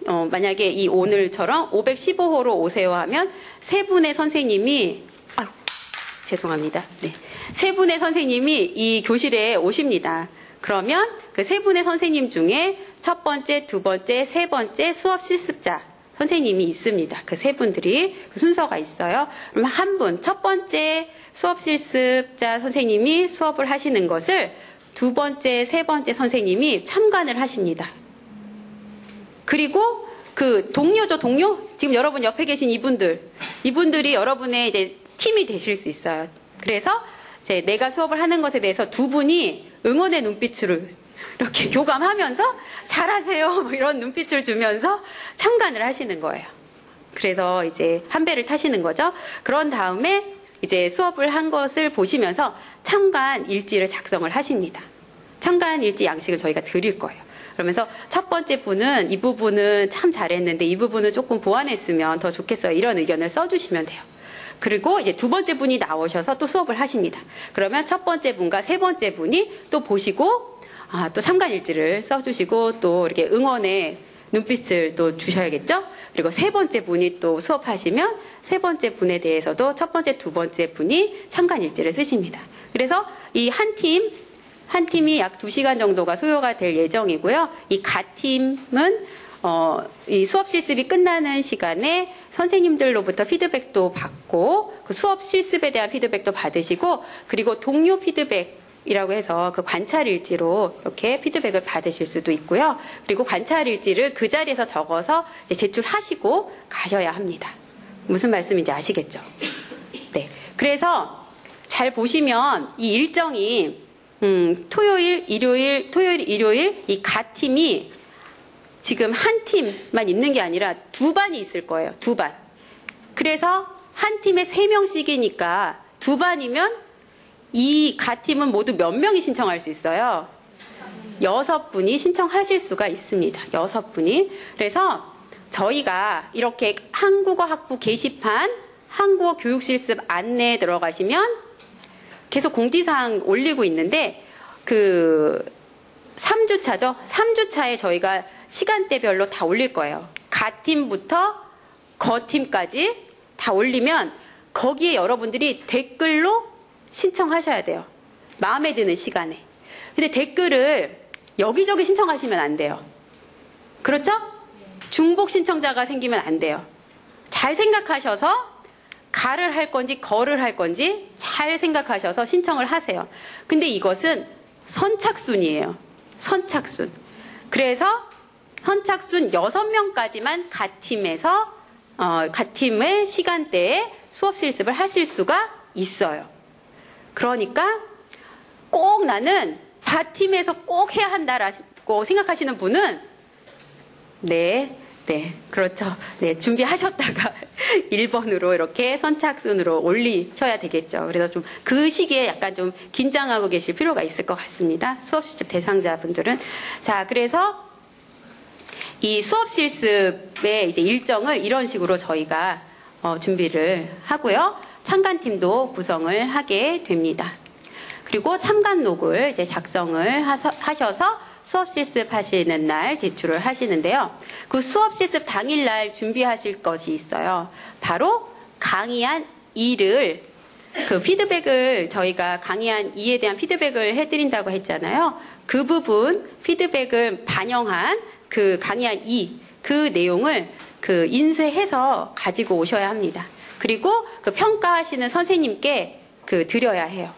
만약에 이 오늘처럼 515호로 오세요 하면 3분의 선생님이 죄송합니다. 네. 3분의 선생님이 이 교실에 오십니다. 그러면 그 3분의 선생님 중에 첫 번째, 두 번째, 세 번째 수업 실습자 선생님이 있습니다. 그 3분들이 그 순서가 있어요. 그럼 한 분, 첫 번째 수업 실습자 선생님이 수업을 하시는 것을 두 번째, 세 번째 선생님이 참관을 하십니다. 그리고 그 동료죠, 동료? 지금 여러분 옆에 계신 이분들이 여러분의 이제 팀이 되실 수 있어요. 그래서 이제 내가 수업을 하는 것에 대해서 두 분이 응원의 눈빛으로 이렇게 교감하면서 잘하세요, 뭐 이런 눈빛을 주면서 참관을 하시는 거예요. 그래서 이제 한 배를 타시는 거죠. 그런 다음에 이제 수업을 한 것을 보시면서 참관 일지를 작성을 하십니다. 참관 일지 양식을 저희가 드릴 거예요. 그러면서 첫 번째 분은 이 부분은 참 잘했는데 이 부분은 조금 보완했으면 더 좋겠어요. 이런 의견을 써주시면 돼요. 그리고 이제 두 번째 분이 나오셔서 또 수업을 하십니다. 그러면 첫 번째 분과 세 번째 분이 또 보시고 또 참관 일지를 써주시고 또 이렇게 응원의 눈빛을 또 주셔야겠죠? 그리고 세 번째 분이 또 수업하시면 세 번째 분에 대해서도 첫 번째, 두 번째 분이 참관 일지를 쓰십니다. 그래서 이 한 팀이 약 2시간 정도가 소요가 될 예정이고요. 이 가팀은 이 수업 실습이 끝나는 시간에 선생님들로부터 피드백도 받고 그 수업 실습에 대한 피드백도 받으시고 그리고 동료 피드백이라고 해서 그 관찰 일지로 이렇게 피드백을 받으실 수도 있고요. 그리고 관찰 일지를 그 자리에서 적어서 이제 제출하시고 가셔야 합니다. 무슨 말씀인지 아시겠죠? 네. 그래서 잘 보시면 이 일정이 토요일, 일요일 이 가팀이 지금 한 팀만 있는 게 아니라 두 반이 있을 거예요. 두 반. 그래서 한 팀에 3명씩이니까 두 반이면 이 가팀은 모두 몇 명이 신청할 수 있어요? 6분이 신청하실 수가 있습니다. 6분이. 그래서 저희가 이렇게 한국어 학부 게시판, 한국어 교육실습 안내에 들어가시면 계속 공지사항 올리고 있는데 그 3주차죠. 3주차에 저희가 시간대별로 다 올릴 거예요. 가팀부터 거팀까지 다 올리면 거기에 여러분들이 댓글로 신청하셔야 돼요. 마음에 드는 시간에. 근데 댓글을 여기저기 신청하시면 안 돼요. 그렇죠? 중복 신청자가 생기면 안 돼요. 잘 생각하셔서 가를 할 건지 거를 할 건지 잘 생각하셔서 신청을 하세요. 근데 이것은 선착순이에요. 선착순. 그래서 선착순 6명까지만 가팀의 시간대에 수업 실습을 하실 수가 있어요. 그러니까 꼭 나는 바팀에서 꼭 해야 한다라고 생각하시는 분은 네, 그렇죠. 네, 준비하셨다가 1번으로 이렇게 선착순으로 올리셔야 되겠죠. 그래서 좀 그 시기에 약간 좀 긴장하고 계실 필요가 있을 것 같습니다. 수업 실습 대상자분들은. 자, 그래서 이 수업 실습의 이제 일정을 이런 식으로 저희가 준비를 하고요. 참관팀도 구성을 하게 됩니다. 그리고 참관록을 이제 작성을 하셔서 수업 실습 하시는 날 제출을 하시는데요. 그 수업 실습 당일날 준비하실 것이 있어요. 바로 강의한 이를 그 피드백을 저희가 강의한 이에 대한 피드백을 해드린다고 했잖아요. 그 부분 피드백을 반영한 그 강의한 이 그 내용을 그 인쇄해서 가지고 오셔야 합니다. 그리고 그 평가하시는 선생님께 그 드려야 해요.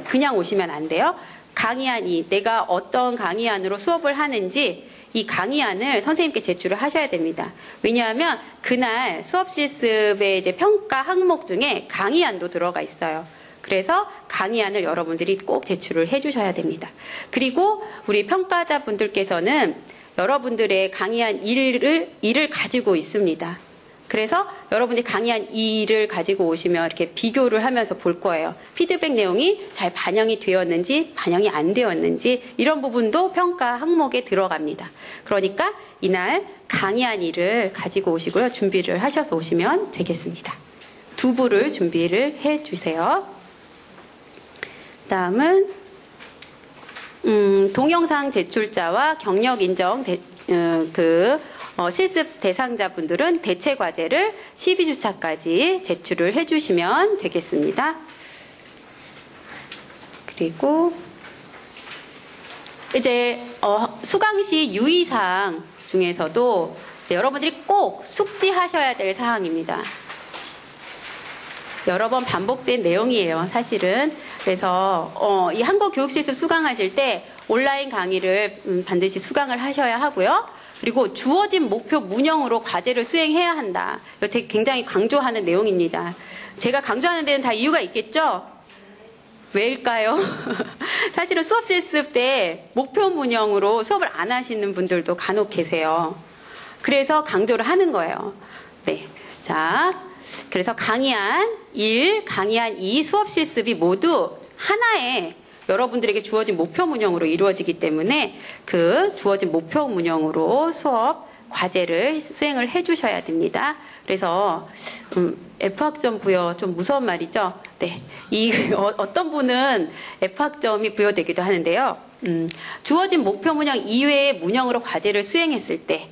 그냥 오시면 안 돼요. 강의안이 내가 어떤 강의안으로 수업을 하는지 이 강의안을 선생님께 제출을 하셔야 됩니다. 왜냐하면 그날 수업 실습의 이제 평가 항목 중에 강의안도 들어가 있어요. 그래서 강의안을 여러분들이 꼭 제출을 해주셔야 됩니다. 그리고 우리 평가자분들께서는 여러분들의 강의안 1을 가지고 있습니다. 그래서 여러분이 강의한 2를 가지고 오시면 이렇게 비교를 하면서 볼 거예요. 피드백 내용이 잘 반영이 되었는지 반영이 안 되었는지 이런 부분도 평가 항목에 들어갑니다. 그러니까 이날 강의한 2를 가지고 오시고요. 준비를 하셔서 오시면 되겠습니다. 2부를 준비를 해주세요. 다음은 동영상 제출자와 경력 인정 실습 대상자분들은 대체 과제를 12주차까지 제출을 해주시면 되겠습니다. 그리고 이제 수강시 유의사항 중에서도 이제 여러분들이 꼭 숙지하셔야 될 사항입니다. 여러 번 반복된 내용이에요, 사실은. 그래서 이 한국교육실습 수강하실 때 온라인 강의를 반드시 수강을 하셔야 하고요. 그리고 주어진 목표 문형으로 과제를 수행해야 한다. 이거 되게 굉장히 강조하는 내용입니다. 제가 강조하는 데는 다 이유가 있겠죠? 왜일까요? 사실은 수업 실습 때 목표 문형으로 수업을 안 하시는 분들도 간혹 계세요. 그래서 강조를 하는 거예요. 네. 자, 그래서 강의안 1, 강의안 2 수업 실습이 모두 하나의 여러분들에게 주어진 목표 문형으로 이루어지기 때문에 그 주어진 목표 문형으로 수업 과제를 수행을 해주셔야 됩니다. 그래서 F학점 부여 좀 무서운 말이죠. 네, 어떤 분은 F학점이 부여되기도 하는데요. 주어진 목표 문형 이외의 문형으로 과제를 수행했을 때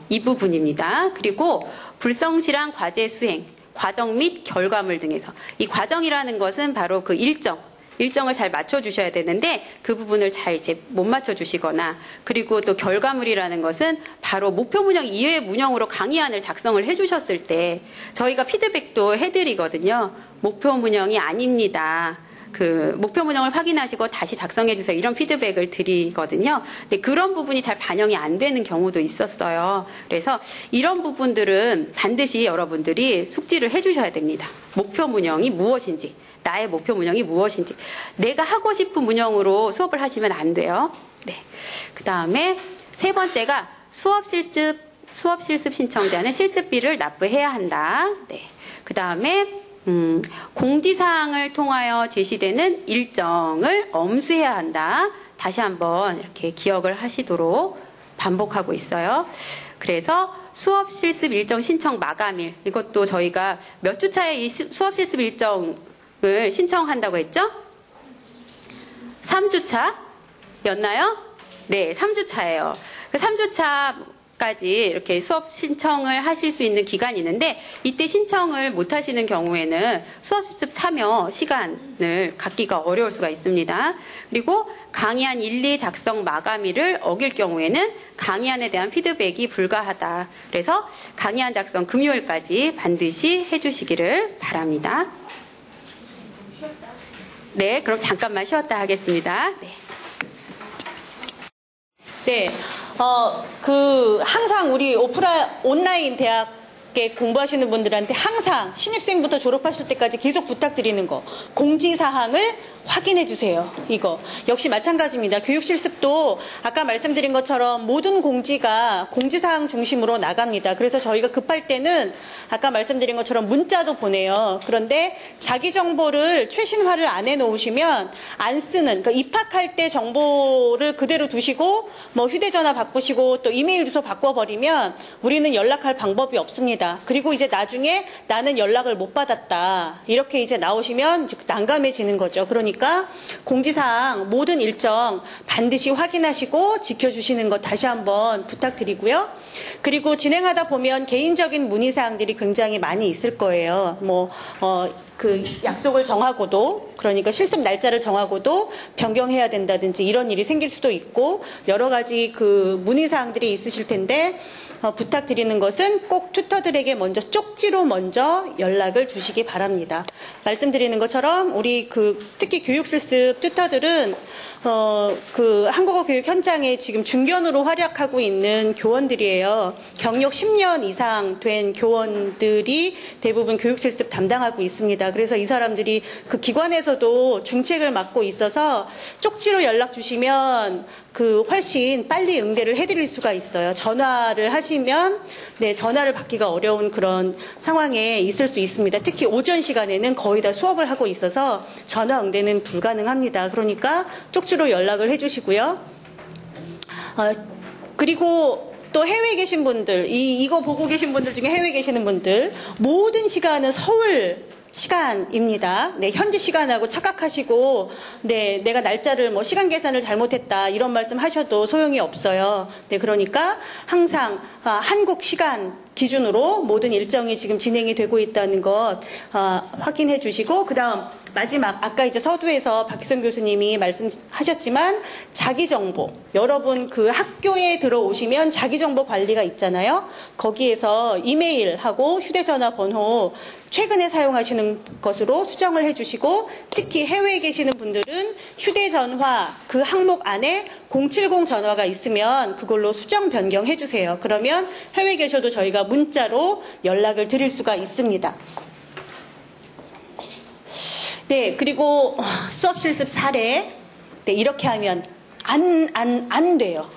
이 부분입니다. 그리고 불성실한 과제 수행, 과정 및 결과물 등에서 이 과정이라는 것은 바로 그 일정을 잘 맞춰주셔야 되는데 그 부분을 잘 이제 못 맞춰주시거나 그리고 또 결과물이라는 것은 바로 목표 문형 이외의 문형으로 강의안을 작성을 해주셨을 때 저희가 피드백도 해드리거든요. 목표 문형이 아닙니다. 그 목표 문형을 확인하시고 다시 작성해 주세요. 이런 피드백을 드리거든요. 근데 그런 부분이 잘 반영이 안 되는 경우도 있었어요. 그래서 이런 부분들은 반드시 여러분들이 숙지를 해 주셔야 됩니다. 목표 문형이 무엇인지, 나의 목표 문형이 무엇인지, 내가 하고 싶은 문형으로 수업을 하시면 안 돼요. 네. 그 다음에 세 번째가 수업 실습 신청자는 실습비를 납부해야 한다. 네. 그 다음에 공지사항을 통하여 제시되는 일정을 엄수해야 한다. 다시 한번 이렇게 기억을 하시도록 반복하고 있어요. 그래서 수업 실습 일정 신청 마감일, 이것도 저희가 몇 주 차에 이 수업 실습 일정을 신청한다고 했죠? 3주차였나요? 네, 3주차예요. 그 3주차까지 이렇게 수업 신청을 하실 수 있는 기간이 있는데 이때 신청을 못 하시는 경우에는 수업 실습 참여 시간을 갖기가 어려울 수가 있습니다. 그리고 강의안 1, 2 작성 마감일을 어길 경우에는 강의안에 대한 피드백이 불가하다. 그래서 강의안 작성 금요일까지 반드시 해주시기를 바랍니다. 네, 그럼 잠깐만 쉬었다 하겠습니다. 네. 네, 항상 우리 온라인 대학에 공부하시는 분들한테 항상 신입생부터 졸업하실 때까지 계속 부탁드리는 거, 공지사항을 확인해 주세요. 이거 역시 마찬가지입니다. 교육실습도 아까 말씀드린 것처럼 모든 공지가 공지사항 중심으로 나갑니다. 그래서 저희가 급할 때는 아까 말씀드린 것처럼 문자도 보내요. 그런데 자기 정보를 최신화를 안 해놓으시면 안 쓰는, 그러니까 입학할 때 정보를 그대로 두시고 뭐 휴대전화 바꾸시고 또 이메일 주소 바꿔버리면 우리는 연락할 방법이 없습니다. 합니다. 그리고 이제 나중에 나는 연락을 못 받았다. 이렇게 이제 나오시면 이제 난감해지는 거죠. 그러니까 공지사항 모든 일정 반드시 확인하시고 지켜주시는 것 다시 한번 부탁드리고요. 그리고 진행하다 보면 개인적인 문의사항들이 굉장히 많이 있을 거예요. 그 약속을 정하고도, 그러니까 실습 날짜를 정하고도 변경해야 된다든지 이런 일이 생길 수도 있고 여러 가지 그 문의사항들이 있으실 텐데 부탁드리는 것은 꼭 튜터들에게 먼저 쪽지로 먼저 연락을 주시기 바랍니다. 말씀드리는 것처럼 우리 특히 교육실습 튜터들은 그 한국어 교육 현장에 지금 중견으로 활약하고 있는 교원들이에요. 경력 10년 이상 된 교원들이 대부분 교육실습 담당하고 있습니다. 그래서 이 사람들이 그 기관에서도 중책을 맡고 있어서 쪽지로 연락 주시면 훨씬 빨리 응대를 해드릴 수가 있어요. 전화를 하시면 전화를 받기가 어려운 그런 상황에 있을 수 있습니다. 특히 오전 시간에는 거의 다 수업을 하고 있어서 전화 응대는 불가능합니다. 그러니까 쪽지로 연락을 해주시고요. 그리고 또 해외에 계신 분들, 이거 보고 계신 분들 중에 해외에 계시는 분들, 모든 시간은 서울 시간입니다. 현지 시간하고 착각하시고, 내가 날짜를 시간 계산을 잘못했다 이런 말씀 하셔도 소용이 없어요. 그러니까 항상 한국 시간 기준으로 모든 일정이 지금 진행이 되고 있다는 것 확인해 주시고, 그다음 마지막 아까 이제 서두에서 박희선 교수님이 말씀하셨지만 자기정보, 여러분 그 학교에 들어오시면 자기정보 관리가 있잖아요. 거기에서 이메일하고 휴대전화 번호 최근에 사용하시는 것으로 수정을 해주시고, 특히 해외에 계시는 분들은 휴대전화 그 항목 안에 070 전화가 있으면 그걸로 수정 변경해 주세요. 그러면 해외에 계셔도 저희가 문자로 연락을 드릴 수가 있습니다. 그리고 수업 실습 사례. 이렇게 하면 안 돼요.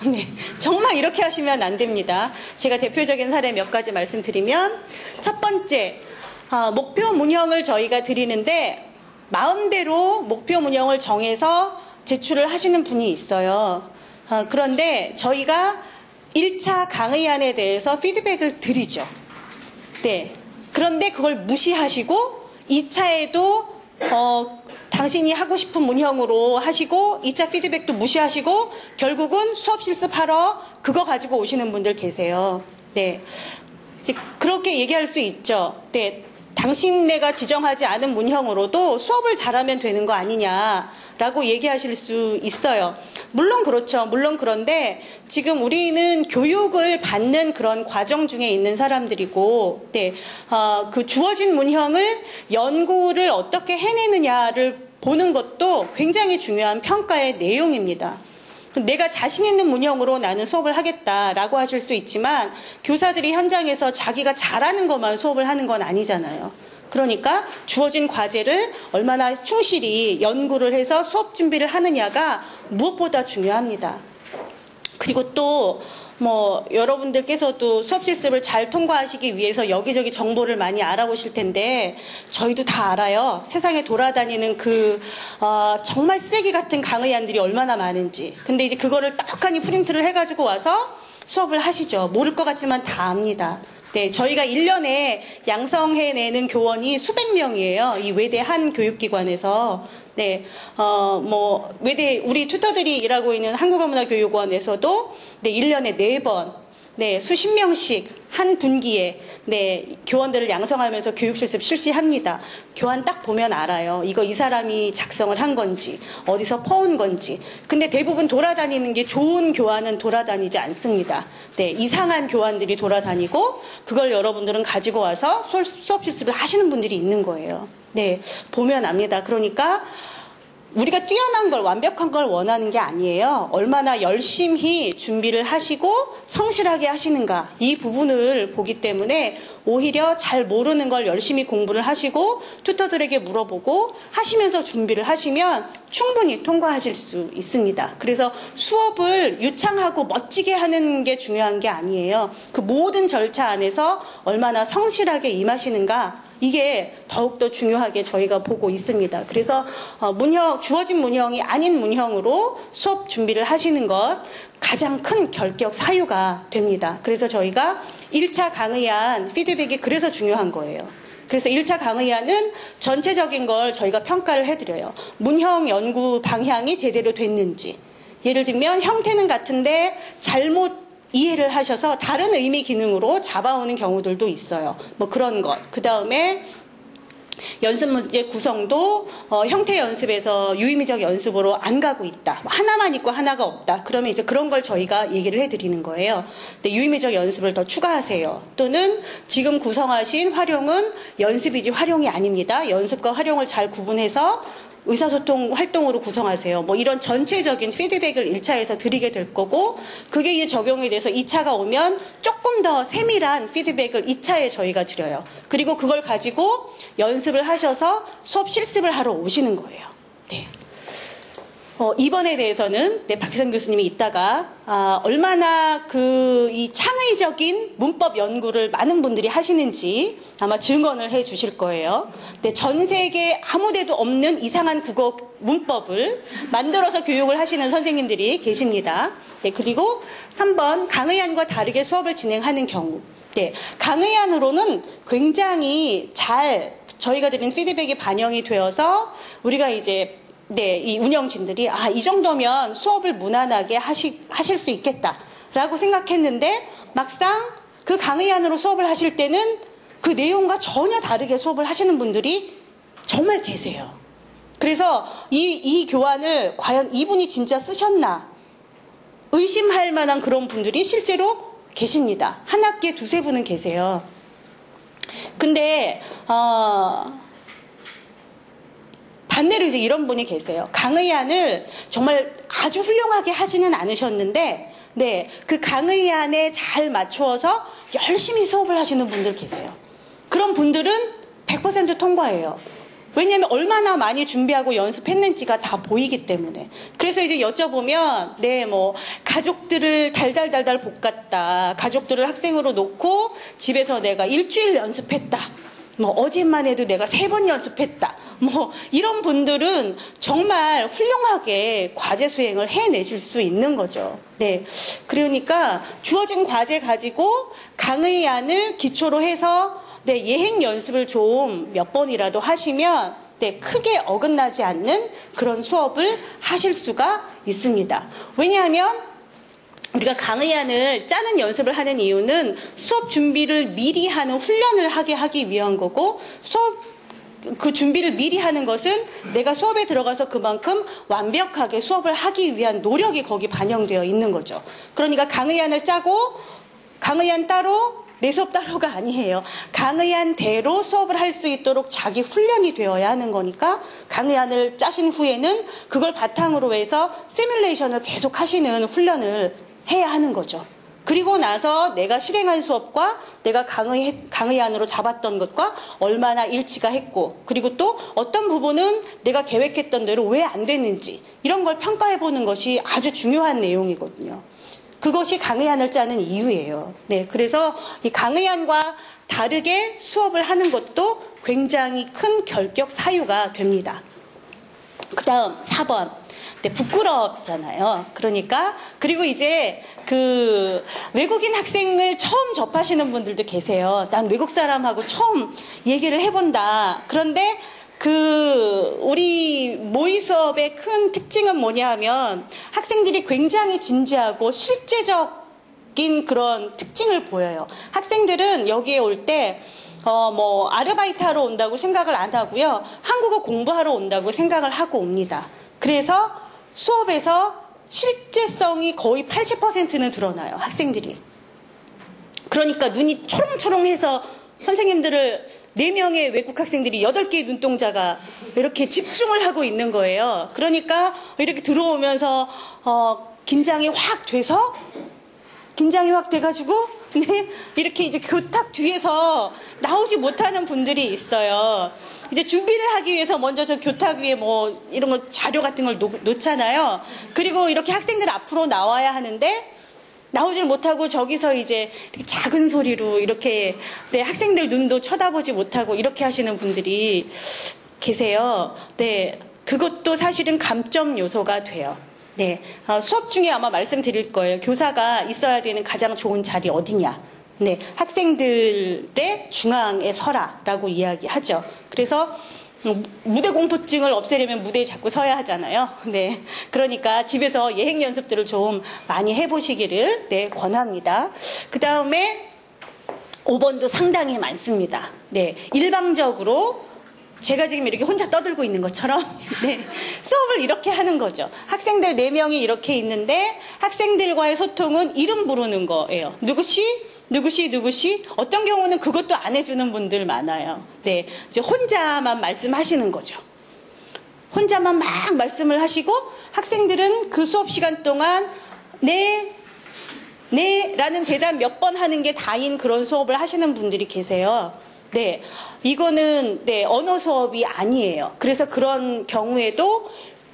정말 이렇게 하시면 안 됩니다. 제가 대표적인 사례 몇 가지 말씀드리면, 첫 번째, 목표 문형을 저희가 드리는데 마음대로 목표 문형을 정해서 제출을 하시는 분이 있어요. 그런데 저희가 1차 강의안에 대해서 피드백을 드리죠. 그런데 그걸 무시하시고 2차에도 당신이 하고 싶은 문형으로 하시고 2차 피드백도 무시하시고 결국은 수업 실습하러 그거 가지고 오시는 분들 계세요. 이제 그렇게 얘기할 수 있죠. 당신네가 지정하지 않은 문형으로도 수업을 잘하면 되는 거 아니냐라고 얘기하실 수 있어요. 물론 그렇죠. 물론 그런데 지금 우리는 교육을 받는 그런 과정 중에 있는 사람들이고, 그 주어진 문형을 연구를 어떻게 해내느냐를 보는 것도 굉장히 중요한 평가의 내용입니다. 내가 자신 있는 문형으로 나는 수업을 하겠다라고 하실 수 있지만 교사들이 현장에서 자기가 잘하는 것만 수업을 하는 건 아니잖아요. 그러니까 주어진 과제를 얼마나 충실히 연구를 해서 수업 준비를 하느냐가 무엇보다 중요합니다. 그리고 또 여러분들께서도 수업 실습을 잘 통과하시기 위해서 여기저기 정보를 많이 알아보실 텐데 저희도 다 알아요. 세상에 돌아다니는 정말 쓰레기 같은 강의안들이 얼마나 많은지. 근데 이제 그거를 떡하니 프린트를 해가지고 와서 수업을 하시죠. 모를 것 같지만 다 압니다. 저희가 1년에 양성해내는 교원이 수백 명이에요. 이 외대 한 교육기관에서. 외대, 우리 튜터들이 일하고 있는 한국어문화교육원에서도 1년에 4번, 수십 명씩 한 분기에 교원들을 양성하면서 교육실습 실시합니다. 교환 딱 보면 알아요. 이 사람이 작성을 한 건지, 어디서 퍼온 건지. 근데 대부분 돌아다니는 게 좋은 교환은 돌아다니지 않습니다. 이상한 교환들이 돌아다니고 그걸 여러분들은 가지고 와서 수업 실습을 하시는 분들이 있는 거예요. 보면 압니다. 그러니까 우리가 뛰어난 걸, 완벽한 걸 원하는 게 아니에요. 얼마나 열심히 준비를 하시고 성실하게 하시는가, 이 부분을 보기 때문에 오히려 잘 모르는 걸 열심히 공부를 하시고 튜터들에게 물어보고 하시면서 준비를 하시면 충분히 통과하실 수 있습니다. 그래서 수업을 유창하고 멋지게 하는 게 중요한 게 아니에요. 그 모든 절차 안에서 얼마나 성실하게 임하시는가, 이게 더욱더 중요하게 저희가 보고 있습니다. 그래서 주어진 문형이 아닌 문형으로 수업 준비를 하시는 것 가장 큰 결격 사유가 됩니다. 그래서 저희가 1차 강의안 피드백이 그래서 중요한 거예요. 그래서 1차 강의안은 전체적인 걸 저희가 평가를 해드려요. 문형 연구 방향이 제대로 됐는지. 예를 들면 형태는 같은데 잘못 이해를 하셔서 다른 의미 기능으로 잡아오는 경우들도 있어요. 뭐 그런 것. 그 다음에 연습 문제 구성도 형태 연습에서 유의미적 연습으로 안 가고 있다. 하나만 있고 하나가 없다. 그러면 이제 그런 걸 저희가 얘기를 해드리는 거예요. 근데 유의미적 연습을 더 추가하세요. 또는 지금 구성하신 활용은 연습이지 활용이 아닙니다. 연습과 활용을 잘 구분해서 의사소통 활동으로 구성하세요. 뭐 이런 전체적인 피드백을 1차에서 드리게 될 거고, 그게 이제 적용이 돼서 2차가 오면 조금 더 세밀한 피드백을 2차에 저희가 드려요. 그리고 그걸 가지고 연습을 하셔서 수업 실습을 하러 오시는 거예요. 네. 이번에 대해서는 박희선 교수님이 이따가 얼마나 이 창의적인 문법 연구를 많은 분들이 하시는지 아마 증언을 해 주실 거예요. 네, 전 세계 아무데도 없는 이상한 국어 문법을 만들어서 교육을 하시는 선생님들이 계십니다. 네, 그리고 3번 강의안과 다르게 수업을 진행하는 경우. 네, 강의안으로는 굉장히 잘 저희가 드린 피드백이 반영이 되어서 우리가 이제 이 운영진들이 이 정도면 수업을 무난하게 하실 수 있겠다라고 생각했는데 막상 그 강의안으로 수업을 하실 때는 그 내용과 전혀 다르게 수업을 하시는 분들이 정말 계세요. 그래서 이 교환을 과연 이분이 진짜 쓰셨나 의심할 만한 그런 분들이 실제로 계십니다. 한 학기에 2-3분은 계세요. 근데 반대로 이제 이런 분이 계세요. 강의안을 정말 아주 훌륭하게 하지는 않으셨는데, 네, 그 강의안에 잘 맞추어서 열심히 수업을 하시는 분들 계세요. 그런 분들은 100% 통과해요. 왜냐하면 얼마나 많이 준비하고 연습했는지가 다 보이기 때문에. 그래서 이제 여쭤보면, 가족들을 달달달달 볶았다. 가족들을 학생으로 놓고 집에서 내가 일주일 연습했다. 어제만 해도 내가 3번 연습했다. 이런 분들은 정말 훌륭하게 과제 수행을 해내실 수 있는 거죠. 네. 그러니까 주어진 과제 가지고 강의안을 기초로 해서 예행 연습을 좀 몇 번이라도 하시면 크게 어긋나지 않는 그런 수업을 하실 수가 있습니다. 왜냐하면 우리가 강의안을 짜는 연습을 하는 이유는 수업 준비를 미리 하는 훈련을 하기 위한 거고, 그 준비를 미리 하는 것은 내가 수업에 들어가서 그만큼 완벽하게 수업을 하기 위한 노력이 거기 반영되어 있는 거죠. 그러니까 강의안을 짜고 강의안 따로 내 수업 따로가 아니에요. 강의안대로 수업을 할 수 있도록 자기 훈련이 되어야 하는 거니까 강의안을 짜신 후에는 그걸 바탕으로 해서 시뮬레이션을 계속 하시는 훈련을 해야 하는 거죠. 그리고 나서 내가 실행한 수업과 내가 강의안으로 잡았던 것과 얼마나 일치가 했고, 그리고 또 어떤 부분은 내가 계획했던 대로 왜 안 됐는지 이런 걸 평가해보는 것이 아주 중요한 내용이거든요. 그것이 강의안을 짜는 이유예요. 네, 그래서 이 강의안과 다르게 수업을 하는 것도 굉장히 큰 결격 사유가 됩니다. 그 다음 4번. 부끄럽잖아요. 그리고 이제 외국인 학생을 처음 접하시는 분들도 계세요. 난 외국 사람하고 처음 얘기를 해본다. 그런데 우리 모의 수업의 큰 특징은 뭐냐 하면 학생들이 굉장히 진지하고 실제적인 그런 특징을 보여요. 학생들은 여기에 올 때 아르바이트 하러 온다고 생각을 안 하고요. 한국어 공부하러 온다고 생각을 하고 옵니다. 그래서 수업에서 실제성이 거의 80%는 드러나요. 학생들이. 그러니까 눈이 초롱초롱해서 선생님들을 4명의 외국 학생들이 8개의 눈동자가 이렇게 집중을 하고 있는 거예요. 그러니까 이렇게 들어오면서 긴장이 확 돼가지고 이렇게 이제 교탁 뒤에서 나오지 못하는 분들이 있어요. 이제 준비를 하기 위해서 먼저 저 교탁 위에 이런 거 자료 같은 걸 놓잖아요. 그리고 이렇게 학생들 앞으로 나와야 하는데 나오질 못하고 저기서 이제 작은 소리로 이렇게 네, 학생들 눈도 쳐다보지 못하고 이렇게 하시는 분들이 계세요. 네, 그것도 사실은 감점 요소가 돼요. 네, 수업 중에 아마 말씀드릴 거예요. 교사가 있어야 되는 가장 좋은 자리 어디냐. 네, 학생들의 중앙에 서라라고 이야기하죠. 그래서 무대 공포증을 없애려면 무대에 자꾸 서야 하잖아요. 네, 그러니까 집에서 예행 연습들을 좀 많이 해보시기를 네, 권합니다. 그 다음에 5번도 상당히 많습니다. 네, 일방적으로 제가 지금 이렇게 혼자 떠들고 있는 것처럼 네, 수업을 이렇게 하는 거죠. 학생들 4명이 이렇게 있는데 학생들과의 소통은 이름 부르는 거예요. 누구시? 어떤 경우는 그것도 안 해주는 분들 많아요. 네, 이제 혼자만 말씀하시는 거죠. 혼자만 막 말씀을 하시고 학생들은 그 수업 시간 동안 네 라는 대답 몇 번 하는 게 다인 그런 수업을 하시는 분들이 계세요. 네, 이거는 네, 언어 수업이 아니에요. 그래서 그런 경우에도